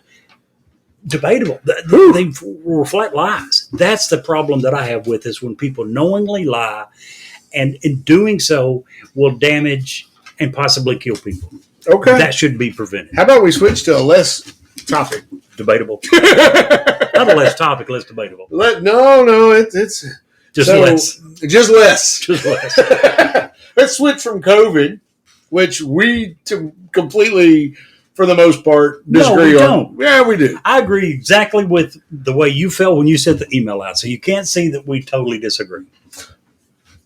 debatable. They reflect lies. That's the problem that I have with this, when people knowingly lie, and in doing so will damage and possibly kill people. Okay. That should be prevented. How about we switch to a less topic? Debatable. Not a less topic, less debatable. No, it's Just so- less. Just less. Just less. Let's switch from COVID, which we completely, for the most part, No, disagree we on. don't. Yeah, we do. I agree exactly with the way you felt when you sent the email out. So you can't see that we totally disagree.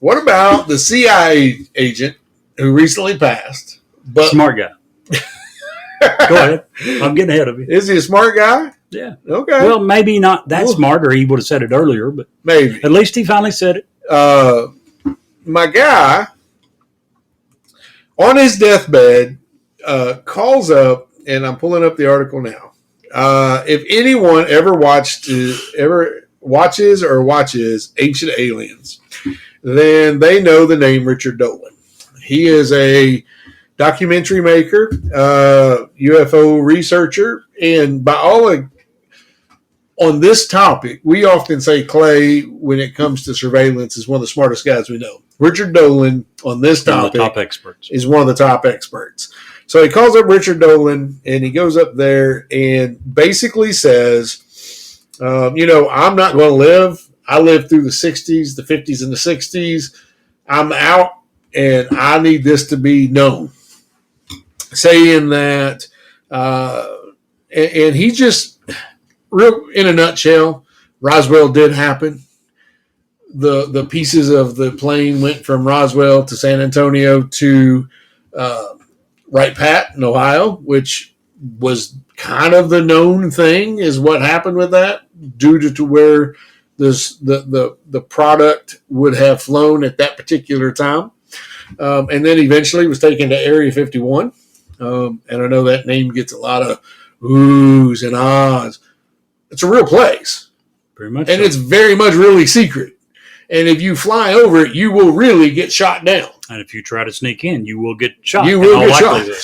What about the CIA agent who recently passed? But Smart guy. Go ahead. I'm getting ahead of you. is he a smart guy? Yeah. Okay. Well, maybe not that Ooh. smart, or he would have said it earlier, but Maybe. at least he finally said it. My guy, on his deathbed, calls up, and I'm pulling up the article now. If anyone ever watches Ancient Aliens, then they know the name Richard Dolan. He is a documentary maker, UFO researcher, and by all on this topic, we often say Clay, when it comes to surveillance, is one of the smartest guys we know. Richard Dolan on this One of topic the top experts. is one of the top experts. So he calls up Richard Dolan, and he goes up there and basically says, I'm not going to live. I lived through the 60s, the 50s, and the 60s. I'm out, and I need this to be known. Saying that, and he just, real in a nutshell, Roswell did happen. The pieces of the plane went from Roswell to San Antonio to Wright Pat in Ohio, which was kind of the known thing, is what happened with that, due to where the product would have flown at that particular time. And then eventually was taken to Area 51. And I know that name gets a lot of oohs and ahs. It's a real place. Pretty much. And so. it's very much really secret. And if you fly over it, you will really get shot down. And if you try to sneak in, you will get shot. You in will all get likelihood.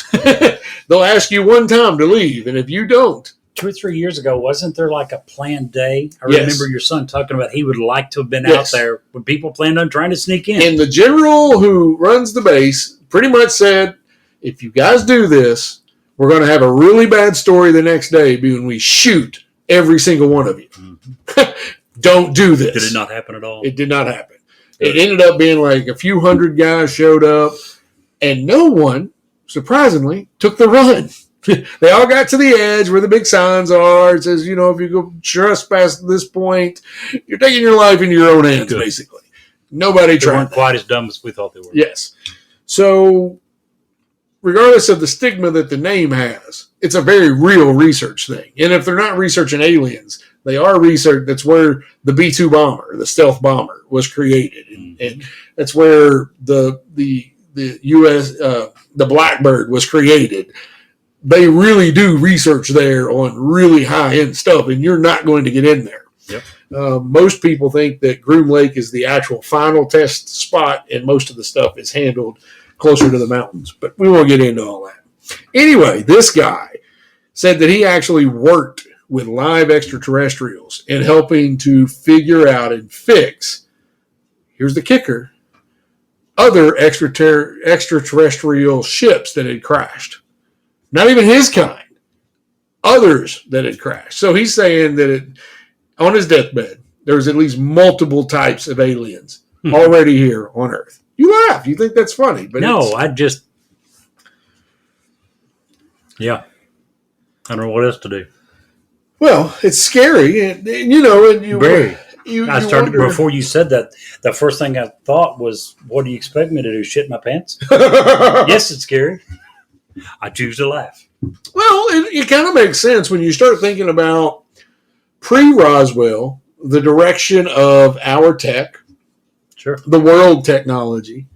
shot. They'll ask you one time to leave. And if you don't, 2 or 3 years ago, wasn't there like a planned day? I Yes. remember your son talking about he would like to have been Yes. out there when people planned on trying to sneak in. and the general who runs the base pretty much said, if you guys do this, we're going to have a really bad story the next day when we shoot every single one of you. Don't do this. Did it not happen at all? It did not happen. It ended up being like a few hundred guys showed up, and no one, surprisingly, took the run. They all got to the edge where the big signs are. It says, if you go trespass this point, you're taking your life into your own hands, Good. basically. Nobody They tried weren't that. quite as dumb as we thought they were. Yes. So regardless of the stigma that the name has, it's a very real research thing. And if they're not researching aliens, they are research. That's where the B-2 bomber, the stealth bomber, was created, and that's where the U.S. The Blackbird was created. They really do research there on really high-end stuff, and you're not going to get in there. Yep. Most people think that Groom Lake is the actual final test spot, and most of the stuff is handled closer to the mountains. But we won't get into all that. Anyway, this guy said that he actually worked with live extraterrestrials in helping to figure out and fix, here's the kicker, other extraterrestrial ships that had crashed. Not even his kind. Others that had crashed. So he's saying that on his deathbed, there was at least multiple types of aliens already here on Earth. You laugh. You think that's funny. But no, yeah. I don't know what else to do. Well, it's scary. And Very. I started wonder, before you said that. The first thing I thought was, "What do you expect me to do? Shit my pants?" Yes, it's scary. I choose to laugh. Well, it kind of makes sense when you start thinking about pre-Roswell, the direction of our tech, Sure. the world technology.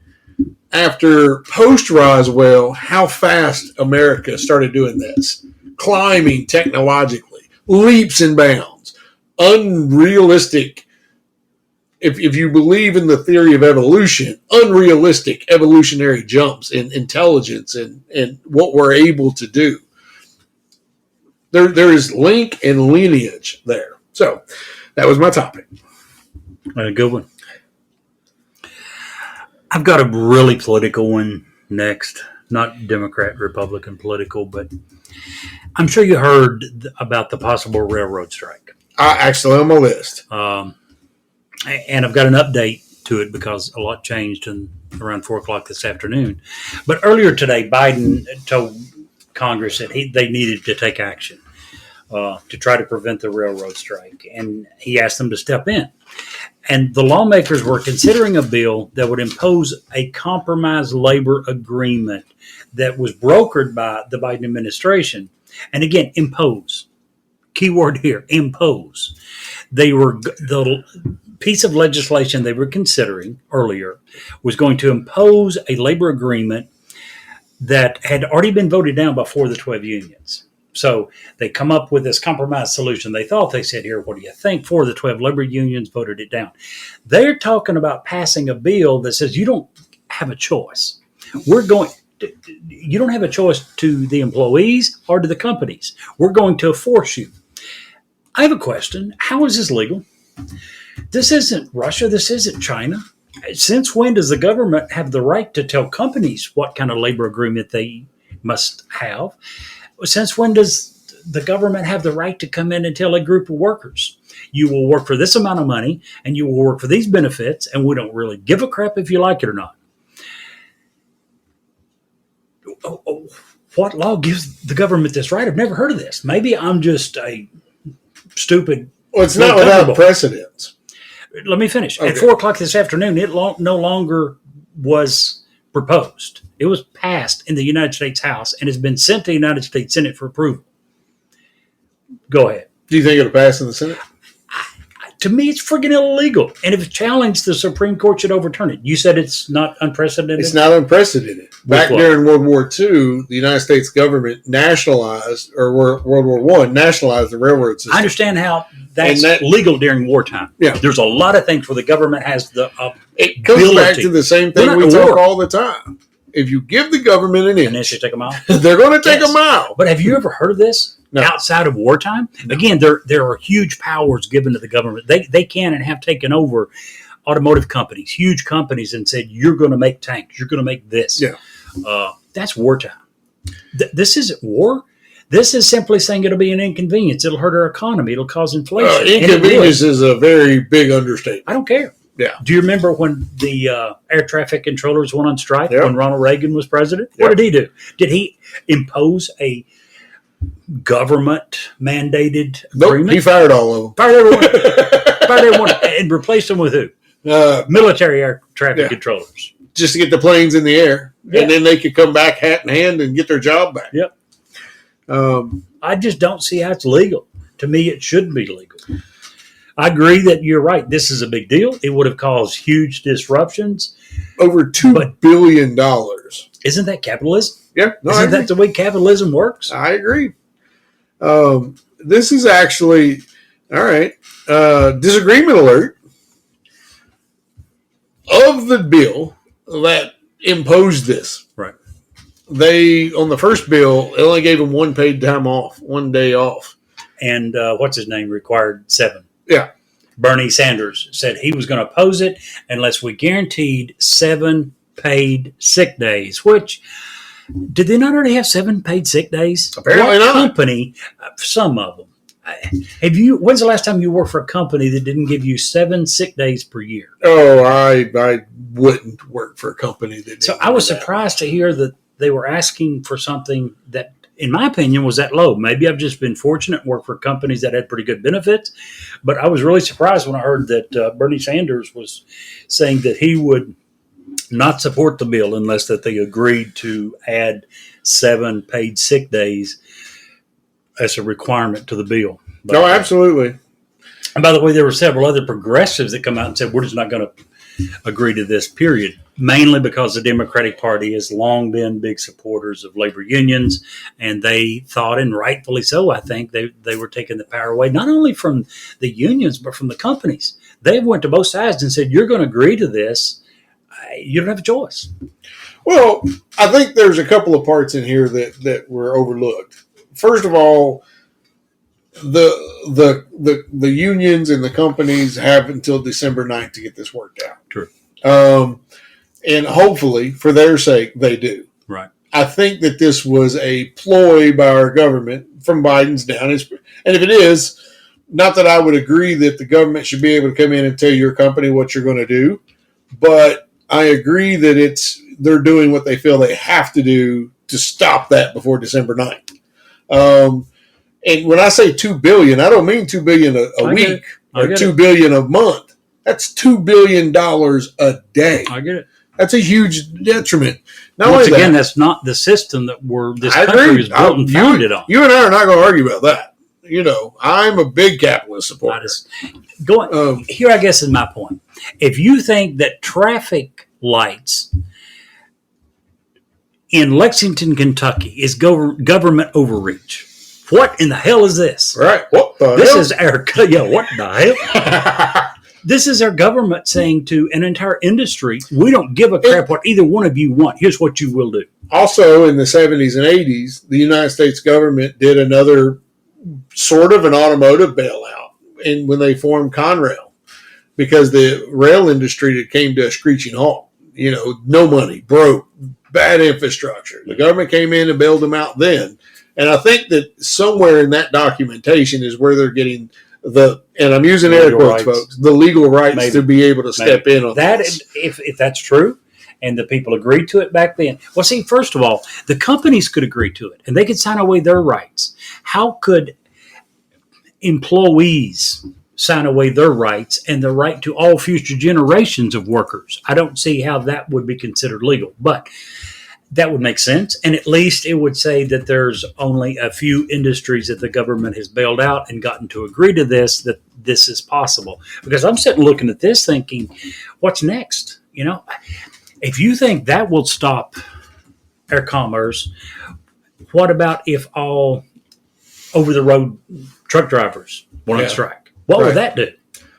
After post-Roswell, how fast America started doing this, climbing technologically, leaps and bounds, unrealistic. If you believe in the theory of evolution, unrealistic evolutionary jumps in intelligence and what we're able to do. There is link and lineage there. So that was my topic. A good one. I've got a really political one next. Not Democrat, Republican political, but I'm sure you heard about the possible railroad strike. Actually on my list. And I've got an update to it because a lot changed around 4 o'clock this afternoon. But earlier today, Biden told Congress that they needed to take action to try to prevent the railroad strike. And he asked them to step in. And the lawmakers were considering a bill that would impose a compromise labor agreement that was brokered by the Biden administration. And again, impose. Keyword here, impose. The piece of legislation they were considering earlier was going to impose a labor agreement that had already been voted down by 4 of the 12 unions. So they come up with this compromise solution. They said, here, what do you think? 4 of the 12 labor unions voted it down. They're talking about passing a bill that says you don't have a choice. You don't have a choice to the employees or to the companies. We're going to force you. I have a question. How is this legal? This isn't Russia. This isn't China. Since when does the government have the right to tell companies what kind of labor agreement they must have? Since when does the government have the right to come in and tell a group of workers, you will work for this amount of money and you will work for these benefits, and we don't really give a crap if you like it or not? What law gives the government this right? I've never heard of this. Maybe I'm just a stupid. Well, it's not without precedence. Let me finish. Okay. At 4 o'clock this afternoon, it no longer was proposed. It was passed in the United States House and has been sent to the United States Senate for approval. Go ahead. Do you think it'll pass in the Senate? To me, it's friggin' illegal. And if it's challenged, the Supreme Court should overturn it. You said it's not unprecedented? It's not unprecedented. Back during World War II, the United States government nationalized, or World War I, nationalized the railroad system. I understand how that's legal during wartime. Yeah. There's a lot of things where the government has the It comes back to the same thing we talk all the time. If you give the government an inch, take a mile. They're going to take a mile. But have you ever heard of this? No. Outside of wartime? No. Again, there are huge powers given to the government. They can and have taken over automotive companies, huge companies, and said, you're going to make tanks. You're going to make this. Yeah. That's wartime. This isn't war. This is simply saying it'll be an inconvenience. It'll hurt our economy. It'll cause inflation. Inconvenience is a very big understatement. I don't care. Yeah. Do you remember when the air traffic controllers went on strike when Ronald Reagan was president? Yep. What did he do? Did he impose a government-mandated agreement? He fired all of them. Fired everyone and replaced them with who? Military air traffic controllers. Just to get the planes in the air. Yeah. and then they could come back hat in hand and get their job back. Yep. I just don't see how it's legal. To me, it shouldn't be legal. I agree that you're right. This is a big deal. It would have caused huge disruptions. Over $2 billion. Isn't that capitalism? Yeah, no, Isn't that the way capitalism works? I agree. This is actually, all right, disagreement alert. Of the bill that imposed this, Right. they, on the first bill, they only gave them one paid time off, 1 day off. And what's his name required 7. Yeah. Bernie Sanders said he was going to oppose it unless we guaranteed 7 paid sick days, which did they not already have 7 paid sick days? Apparently what not. Company, some of them. When's the last time you worked for a company that didn't give you 7 sick days per year? Oh, I wouldn't work for a company that did. So I was surprised to hear that they were asking for something that, in my opinion, was that low. Maybe I've just been fortunate and worked for companies that had pretty good benefits. But I was really surprised when I heard that Bernie Sanders was saying that he would not support the bill unless that they agreed to add 7 paid sick days as a requirement to the bill. But, No, absolutely. and by the way, there were several other progressives that come out and said, we're just not going to agree to this, period. Mainly because the Democratic Party has long been big supporters of labor unions, and they thought, and rightfully so, I think, they were taking the power away, not only from the unions, but from the companies. They went to both sides and said, you're going to agree to this. You don't have a choice. Well, I think there's a couple of parts in here that were overlooked. First of all, the unions and the companies have until December 9th to get this worked out. True. And hopefully, for their sake, they do. Right. I think that this was a ploy by our government from Biden's down. And if it is, not that I would agree that the government should be able to come in and tell your company what you're going to do, but I agree that they're doing what they feel they have to do to stop that before December 9th. And when I say $2 billion, I don't mean $2 billion a week or $2 billion a month. That's $2 billion a day. I get it. That's a huge detriment. Once again, that's not the system that this country was built and founded on. You and I are not going to argue about that. You know, I'm a big capitalist supporter. Here, I guess, is my point. If you think that traffic lights in Lexington, Kentucky is government overreach, what in the hell is this? Right. What the this hell? Is our what the hell? This is our government saying to an entire industry, we don't give a crap what either one of you want. Here's what you will do. Also, in the 70s and 80s, the United States government did another sort of an automotive bailout when they formed Conrail, because the rail industry came to a screeching halt. You know, no money, broke, bad infrastructure. The government came in and bailed them out then. And I think that somewhere in that documentation is where they're getting and I'm using air quotes, folks, the legal rights to be able to step in on that. this. If that's true, and the people agreed to it back then. Well, see, first of all, the companies could agree to it, and they could sign away their rights. How could employees sign away their rights and the right to all future generations of workers? I don't see how that would be considered legal, but that would make sense. And at least it would say that there's only a few industries that the government has bailed out and gotten to agree to this, that this is possible. Because I'm sitting looking at this thinking, what's next? You know, if you think that will stop air commerce, what about if all over-the-road truck drivers went on strike? What would that do?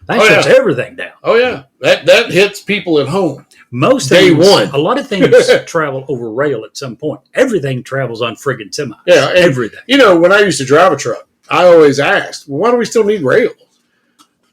That shuts everything down. Oh, yeah. That hits people at home. Most Day things, one. a lot of things travel over rail at some point. Everything travels on friggin' semis. Yeah, and, everything. You know, when I used to drive a truck, I always asked, well, why do we still need rails?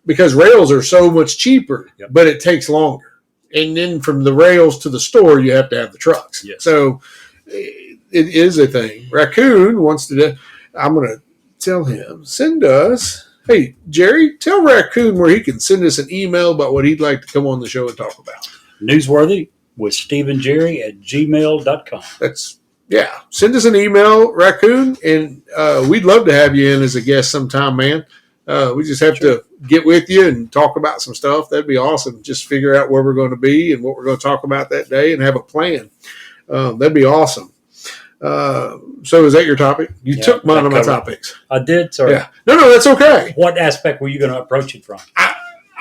Because rails are so much cheaper, but it takes longer. And then from the rails to the store, you have to have the trucks. Yes. So it is a thing. Raccoon wants to I'm going to tell him, send us, hey, Jerry, tell Raccoon where he can send us an email about what he'd like to come on the show and talk about. Newsworthy with StephenJerry@gmail.com. Send us an email, Raccoon, and we'd love to have you in as a guest sometime, man. We just have to get with you and talk about some stuff. That'd be awesome. Just figure out where we're going to be and what we're going to talk about that day and have a plan. That'd be awesome. So is that your topic? You took one of my topics. I did. Sorry. Yeah. No, that's okay. What aspect were you going to approach it from?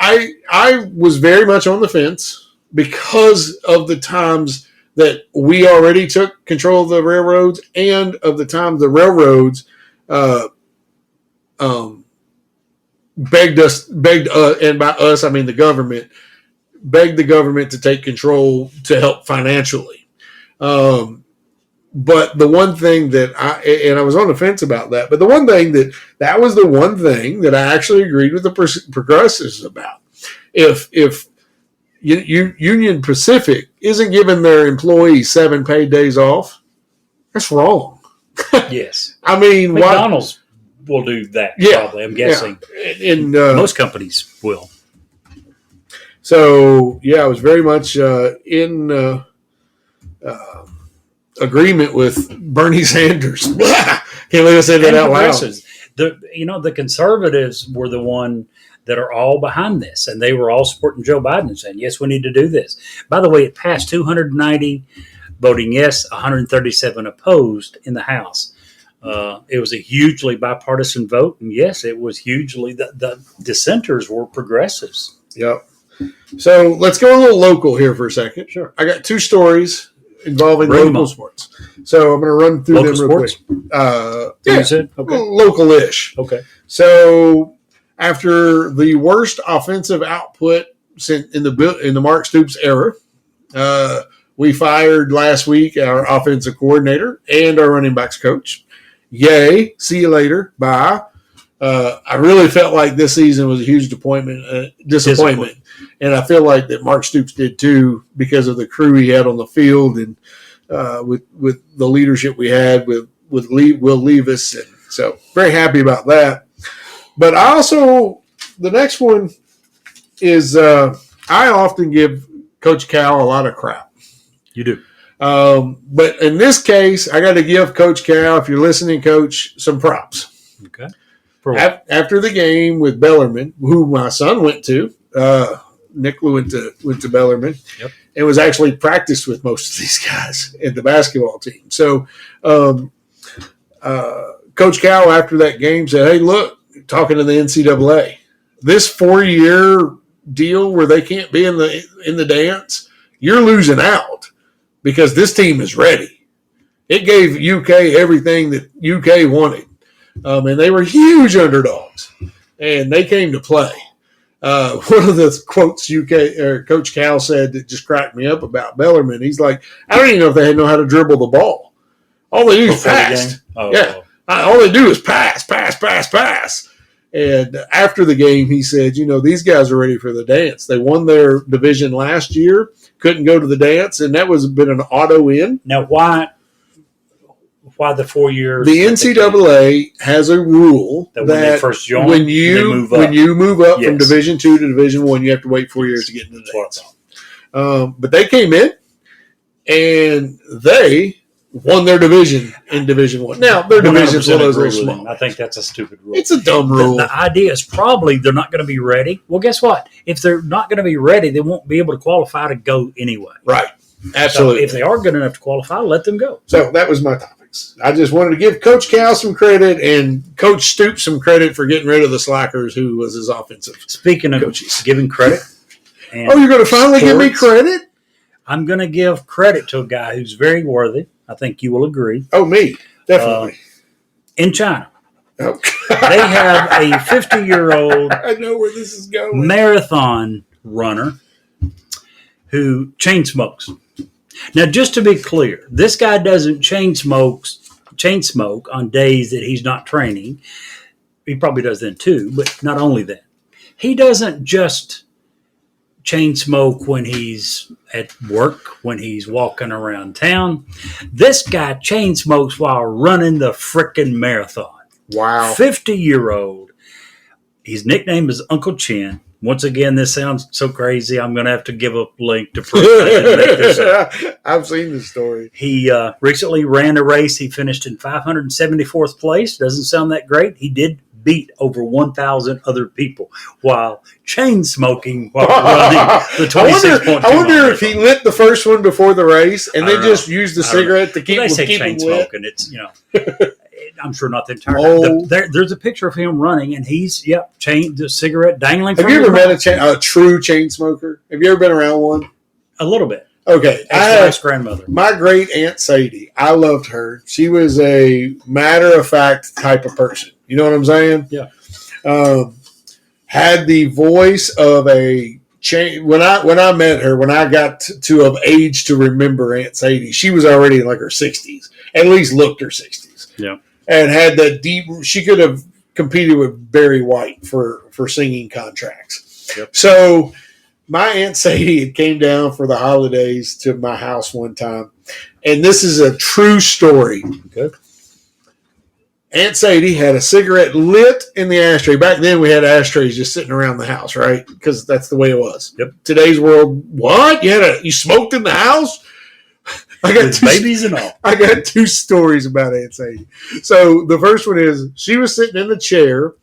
I was very much on the fence because of the times that we already took control of the railroads and of the time the railroads begged us, and by us I mean the government, begged the government to take control to help financially. But the one thing that I was on the fence about that, but the one thing that was the one thing that I actually agreed with the progressives about. If Union Pacific isn't giving their employees 7 paid days off, that's wrong. Yes. I mean, McDonald's will do that, probably, I'm guessing. Yeah. And most companies will. So, I was very much in agreement with Bernie Sanders. Can't let us say that out loud. The conservatives were the one that are all behind this, and they were all supporting Joe Biden and saying, yes, we need to do this. By the way, it passed 290 voting yes, 137 opposed in the House. It was a hugely bipartisan vote, and yes, it was hugely, the dissenters were progressives. Yep. So let's go a little local here for a second. Sure. I got 2 stories involving local sports. So I'm going to run through local them real sports? quick. Okay. Local-ish. Okay. So after the worst offensive output in the Mark Stoops era, we fired last week our offensive coordinator and our running backs coach. Yay. See you later. Bye. I really felt like this season was a huge disappointment. And I feel like that Mark Stoops did too because of the crew he had on the field and with the leadership we had with Will Levis. And so very happy about that. But I also, the next one is I often give Coach Cal a lot of crap. You do. But in this case, I got to give Coach Cal, if you're listening, Coach, some props. Okay. After the game with Bellarmine, who my son went to, Nick went to Bellarmine, yep, and was actually practiced with most of these guys in the basketball team. So Coach Cal, after that game, said, hey, look, talking to the NCAA, this 4-year deal where they can't be in the dance, you're losing out because this team is ready. It gave UK everything that UK wanted. And they were huge underdogs, and they came to play. One of the quotes Coach Cal said that just cracked me up about Bellarmine, he's like, I don't even know if they know how to dribble the ball. All they do is pass. All they do is pass. And after the game, he said, these guys are ready for the dance. They won their division last year, couldn't go to the dance, and that was been an auto in. Now, why the 4 years? The NCAA has a rule that when they first join, when you move up from Division II to Division I, you have to wait 4 years to get into the dance. But they came in and they won their division in Division I. Now their division's a little small. I think that's a stupid rule. It's a dumb rule. The idea is probably they're not going to be ready. Well, guess what? If they're not going to be ready, they won't be able to qualify to go anyway. Right. Absolutely. So if they are good enough to qualify, let them go. So that was my topics. I just wanted to give Coach Cal some credit and Coach Stoops some credit for getting rid of the slackers who was his offensive. Speaking of giving credit. You're going to finally give me credit? I'm going to give credit to a guy who's very worthy. I think you will agree. Oh, me. Definitely. In China. Oh. They have a 50-year-old I know where this is going. Marathon runner who chain smokes. Now, just to be clear, this guy doesn't chain smoke on days that he's not training. He probably does then too, but not only that. He doesn't just chain smoke when he's at work, when he's walking around town. This guy chain smokes while running the frickin' marathon. Wow. 50-year-old. His nickname is Uncle Chin. Once again, this sounds so crazy. I'm going to have to give a link to prove I didn't make this up. I've seen this story. He recently ran a race. He finished in 574th place. Doesn't sound that great. He did beat over 1,000 other people while chain smoking while running the 26.2. I wonder if he lit the first one before the race and then just used the cigarette to keep they say keep chain him lit. smoking. It's I'm sure not the entire time. There's a picture of him running, and he's the cigarette dangling. Have you ever met a true chain smoker? Have you ever been around one? A little bit. Okay, Ex-grandmother. My great aunt Sadie. I loved her. She was a matter of fact type of person. You know what I'm saying? Yeah. Had the voice of a chain. When I met her, when I got to of age to remember Aunt Sadie, she was already in like her 60s. At least looked her 60s. Yeah. And had that deep. She could have competed with Barry White for singing contracts. Yep. So my Aunt Sadie came down for the holidays to my house one time, and this is a true story. Okay. Aunt Sadie had a cigarette lit in the ashtray. Back then, we had ashtrays just sitting around the house, right? Because that's the way it was. Yep. Today's world, what? You smoked in the house? I got babies and all. I got two stories about Aunt Sadie. So the first one is she was sitting in the chair,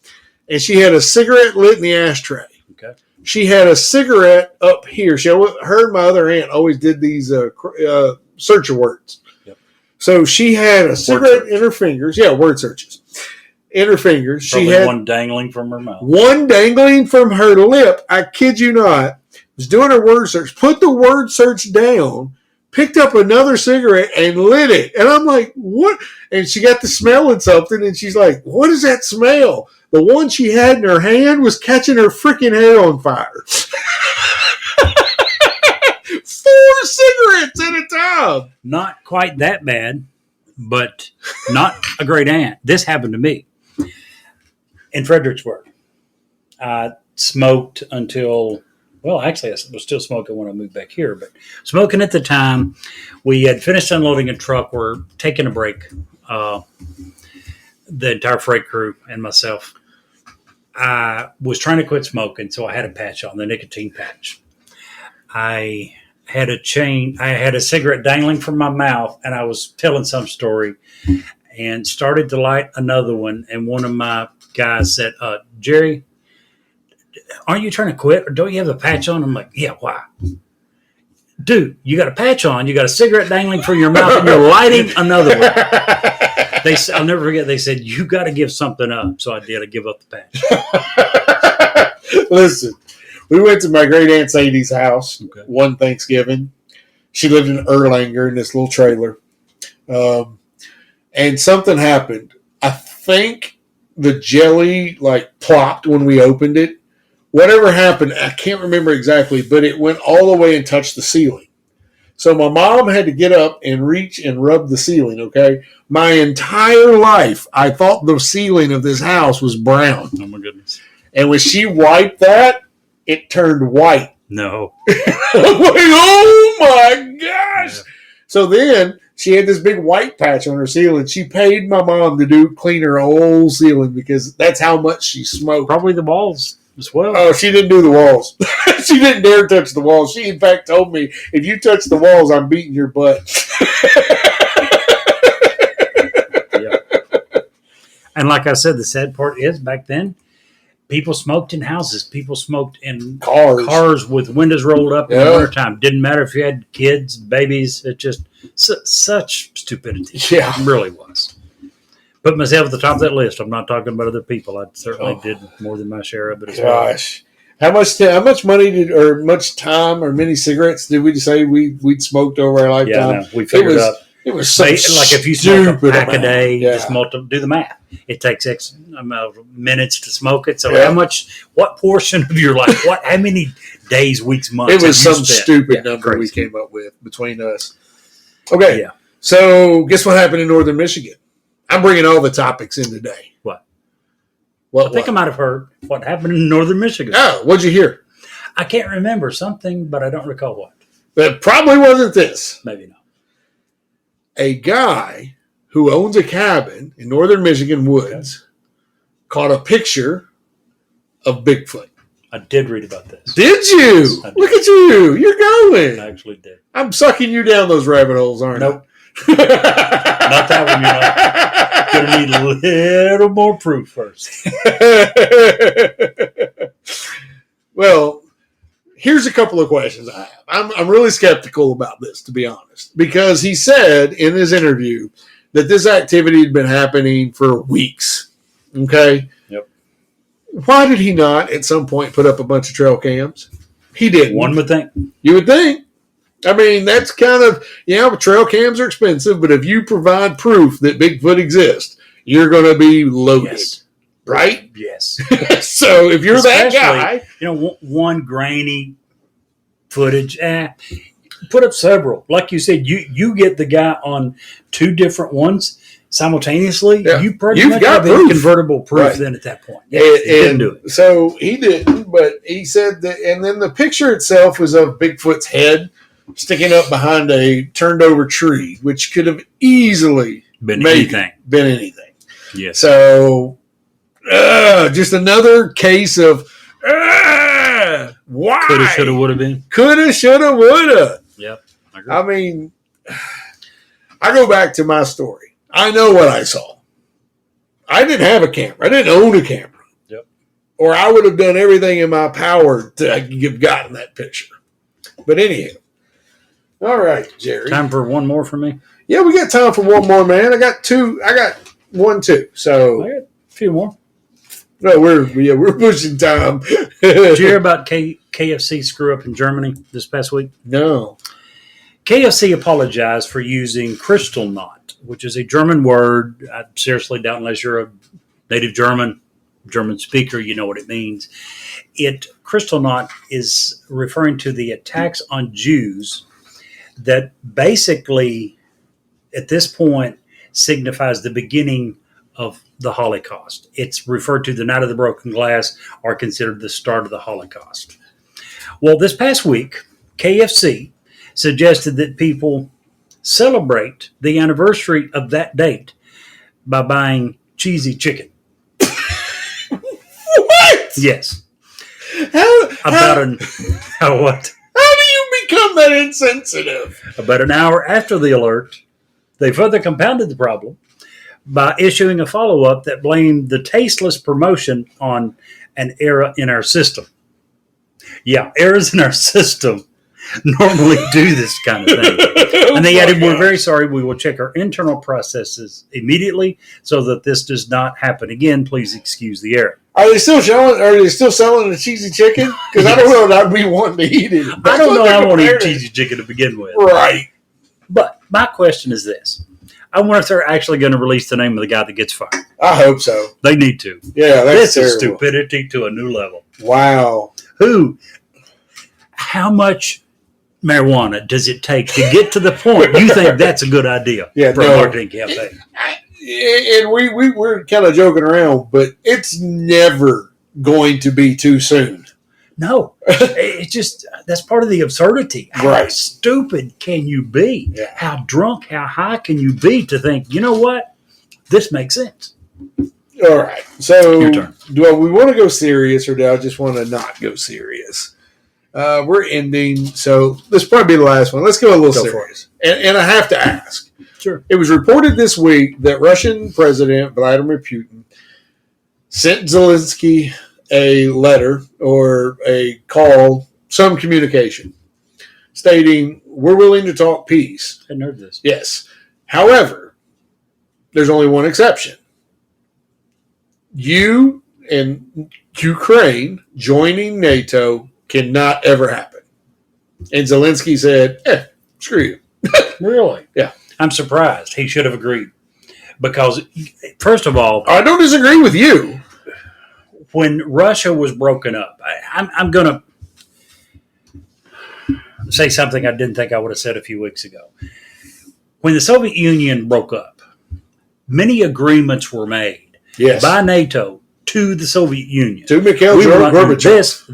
and she had a cigarette lit in the ashtray. Okay. She had a cigarette up here. Her and my other aunt always did these search words. Yep. So she had a cigarette in her fingers. Yeah, word searches. In her fingers. Probably she had one dangling from her mouth. One dangling from her lip. I kid you not. Was doing her word search. Put the word search down. Picked up another cigarette and lit it. And I'm like, what? And she got to smelling something. And she's like, what is that smell? The one she had in her hand was catching her freaking hair on fire. 4 cigarettes at a time. Not quite that bad, but not a great aunt. This happened to me in Fredericksburg. I smoked until, well, actually, I was still smoking when I moved back here, but smoking at the time. We had finished unloading a truck. We're taking a break. The entire freight crew and myself. I was trying to quit smoking, so I had a patch on, the nicotine patch. I had a cigarette dangling from my mouth, and I was telling some story and started to light another one. And one of my guys said, Jerry, aren't you trying to quit, or don't you have a patch on? I'm like, yeah, why? Dude, you got a patch on, you got a cigarette dangling from your mouth, and you're lighting another one. I'll never forget, they said, you got to give something up. So I did. I give up the patch. Listen, we went to my great Aunt Sadie's house one Thanksgiving. She lived in Erlanger in this little trailer. And something happened. I think the jelly plopped when we opened it. Whatever happened, I can't remember exactly, but it went all the way and touched the ceiling. So my mom had to get up and reach and rub the ceiling, okay? My entire life, I thought the ceiling of this house was brown. Oh, my goodness. And when she wiped that, it turned white. No. I'm like, oh, my gosh. Yeah. So then she had this big white patch on her ceiling. She paid my mom to clean her whole ceiling because that's how much she smoked. Probably the walls as well. Oh, she didn't do the walls. She didn't dare touch the walls. She, in fact, told me, if you touch the walls, I'm beating your butt. Yeah. And like I said, the sad part is back then, people smoked in houses. People smoked in cars with windows rolled up in the wintertime. Didn't matter if you had kids, babies. It just such stupidity. Yeah. It really was. Put myself at the top of that list. I'm not talking about other people. I certainly did more than my share of it as well. Gosh. How much money or much time or many cigarettes did we say we'd smoked over our lifetime? Yeah, no, we figured out. It was so like if you smoke a pack a day, just do the math. It takes X amount of minutes to smoke it. So what portion of your life, how many days, weeks, months? It was some stupid number we came up with between us. Okay. Yeah. So guess what happened in Northern Michigan? I'm bringing all the topics in today. I think I might have heard what happened in Northern Michigan. Oh, what'd you hear? I can't remember something, but I don't recall what. It probably wasn't this. Maybe not. A guy who owns a cabin in Northern Michigan woods caught a picture of Bigfoot. I did read about this. Did you? Yes, look at you. You're going. I actually did. I'm sucking you down those rabbit holes, aren't I? Nope. Not that one, you're not. going to need a little more proof first. Well, here's a couple of questions I have. I'm really skeptical about this, to be honest, because he said in his interview that this activity had been happening for weeks. Okay? Yep. Why did he not at some point put up a bunch of trail cams? He didn't. One would think. You would think. I mean, that's kind of, trail cams are expensive, but if you provide proof that Bigfoot exists, you're going to be loaded. Yes. Right? Yes. So if you're that guy. One grainy footage, put up several. Like you said, you get the guy on two different ones simultaneously. Yeah. You pretty You've much got have proof. convertible proof Right. then at that point. Yeah, He didn't do it. So he didn't, but he said that, and then the picture itself was of Bigfoot's head sticking up behind a turned over tree, which could have easily Been maybe anything. been anything. Yes. So just another case of why? Coulda, shoulda, woulda been. Coulda, shoulda, woulda. Yep. I agree. I mean, I go back to my story. I know what I saw. I didn't have a camera. I didn't own a camera. Yep. Or I would have done everything in my power to have gotten that picture. But anyhow. All right, Jerry. Time for one more for me. Yeah, we got time for one more, man. I got two. I got one, too. So I got a few more. no, we're pushing time. Did you hear about KFC screw up in Germany this past week? No. KFC apologized for using Crystal Knot, which is a German word. I seriously doubt, unless you're a native German speaker, you know what it means. Crystal Knot is referring to the attacks on Jews that basically, at this point, signifies the beginning of the Holocaust. It's referred to the Night of the Broken Glass, or considered the start of the Holocaust. Well, this past week, KFC suggested that people celebrate the anniversary of that date by buying cheesy chicken. What? Yes. How What? do you become that insensitive? About an hour after the alert, they further compounded the problem by issuing a follow-up that blamed the tasteless promotion on an error in our system. Yeah, errors in our system normally do this kind of thing. And they added, "We're very sorry. We will check our internal processes immediately so that this does not happen again. Please excuse the error." Are they still selling the cheesy chicken? Because I don't know that I'd be wanting to eat it. I don't know how I want to eat cheesy chicken to begin with. Right. But my question is this. I wonder if they're actually going to release the name of the guy that gets fired. I hope so. They need to. Yeah, that's This is terrible. stupidity to a new level. Wow. How much marijuana does it take to get to the point you think that's a good idea for a marketing campaign? And we're kind of joking around, but it's never going to be too soon. No. It's just, that's part of the absurdity. How Right. stupid can you be? Yeah. How drunk, how high can you be to think, you know what? This makes sense. All right. So Your turn. do we want to go serious or do I just want to not go serious? We're ending, so this will probably be the last one. Let's go a little Go for serious. And I have to ask. Sure. It was reported this week that Russian President Vladimir Putin sent Zelensky a letter or a call, some communication, stating, "We're willing to talk peace." I hadn't heard this. Yes. However, there's only one exception. You and Ukraine joining NATO cannot ever happen. And Zelensky said, screw you. Really? Yeah. I'm surprised. He should have agreed. Because, first of all, I don't disagree with you. when Russia was broken up, I'm going to say something I didn't think I would have said a few weeks ago. When the Soviet Union broke up, many agreements were made Yes. by NATO to the Soviet Union. To Mikhail We were going to do Gorbachev.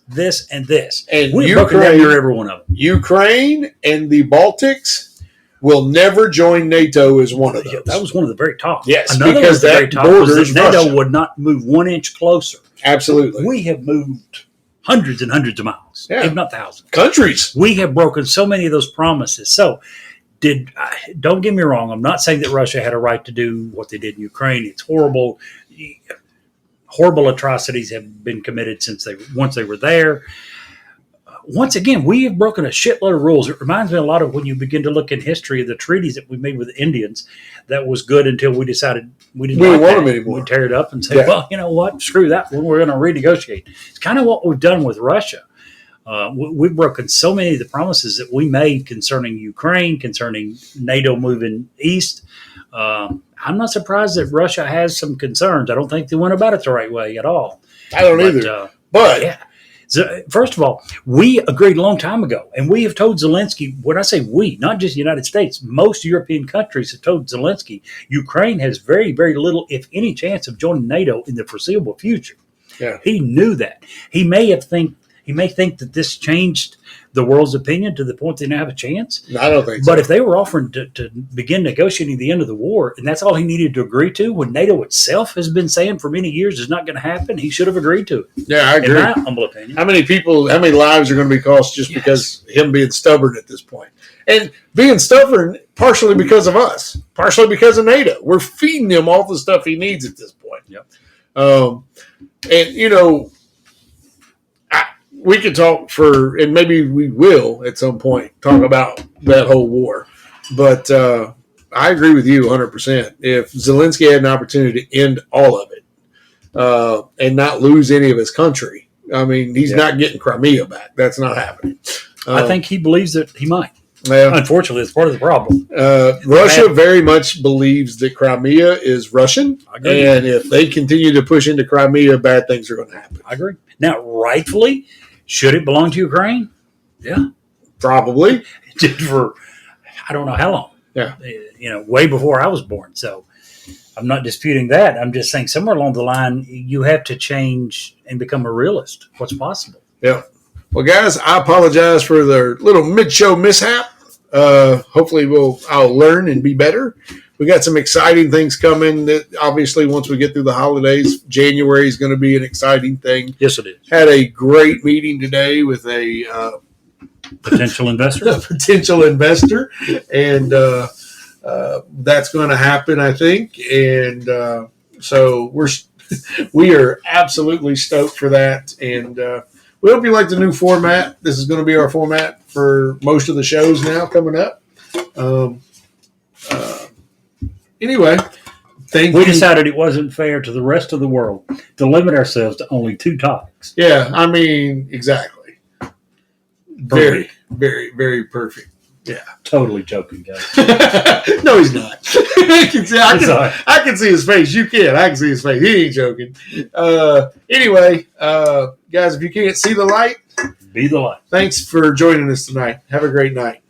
this, and this. And We broken down Ukraine- near every one of them. Ukraine and the Baltics will never join NATO as one of those. Yeah, that was one of the very top. Yes, Another one because of the that very top was borders that NATO Russia. would not move 1 inch closer. Absolutely. We have moved hundreds and hundreds of miles, Yeah. if not thousands. Countries. We have broken so many of those promises. So don't get me wrong. I'm not saying that Russia had a right to do what they did in Ukraine. It's horrible. Horrible atrocities have been committed once they were there. Once again, we have broken a shitload of rules. It reminds me a lot of when you begin to look in history of the treaties that we made with the Indians. That was good until we decided we didn't want that. them anymore. We tear it up and say, well, you know what? Screw that. We're going to renegotiate. It's kind of what we've done with Russia. We've broken so many of the promises that we made concerning Ukraine, concerning NATO moving east. I'm not surprised that Russia has some concerns. I don't think they went about it the right way at all. I don't either. But yeah. So, first of all, we agreed a long time ago, and we have told Zelensky, when I say we, not just the United States, most European countries have told Zelensky, Ukraine has very, very little, if any, chance of joining NATO in the foreseeable future. Yeah. He knew that. He may think that this changed the world's opinion to the point they now have a chance. No, I don't think so. But if they were offering to begin negotiating the end of the war, and that's all he needed to agree to, when NATO itself has been saying for many years is not going to happen, he should have agreed to it. Yeah, I agree. In my humble opinion. How many lives are going to be cost just because him being stubborn at this point? And being stubborn partially because of us, partially because of NATO. We're feeding him all the stuff he needs at this point. Yep. And, we could talk and maybe we will at some point talk about that whole war. But I agree with you 100%. If Zelensky had an opportunity to end all of it and not lose any of his country, I mean, he's not getting Crimea back. That's not happening. I think he believes that he might. Well, unfortunately, it's part of the problem. Russia very much believes that Crimea is Russian. And if they continue to push into Crimea, bad things are going to happen. I agree. Now, rightfully, should it belong to Ukraine? Yeah. Probably. For I don't know how long. Yeah. Way before I was born. So I'm not disputing that. I'm just saying somewhere along the line, you have to change and become a realist. What's possible? Yeah. Well, guys, I apologize for the little mid-show mishap. Hopefully I'll learn and be better. We got some exciting things coming that obviously once we get through the holidays, January is going to be an exciting thing. Yes, it is. Had a great meeting today with a potential investor. And that's going to happen, I think. And so we are absolutely stoked for that. And we hope you like the new format. This is going to be our format for most of the shows now coming up. Anyway, we decided it wasn't fair to the rest of the world to limit ourselves to only 2 topics. Yeah, I mean, exactly. Very, very, very perfect. Yeah. Totally joking, guys. No, he's not. I can see his face. You can. I can see his face. He ain't joking. Anyway, guys, if you can't see the light, be the light. Thanks for joining us tonight. Have a great night.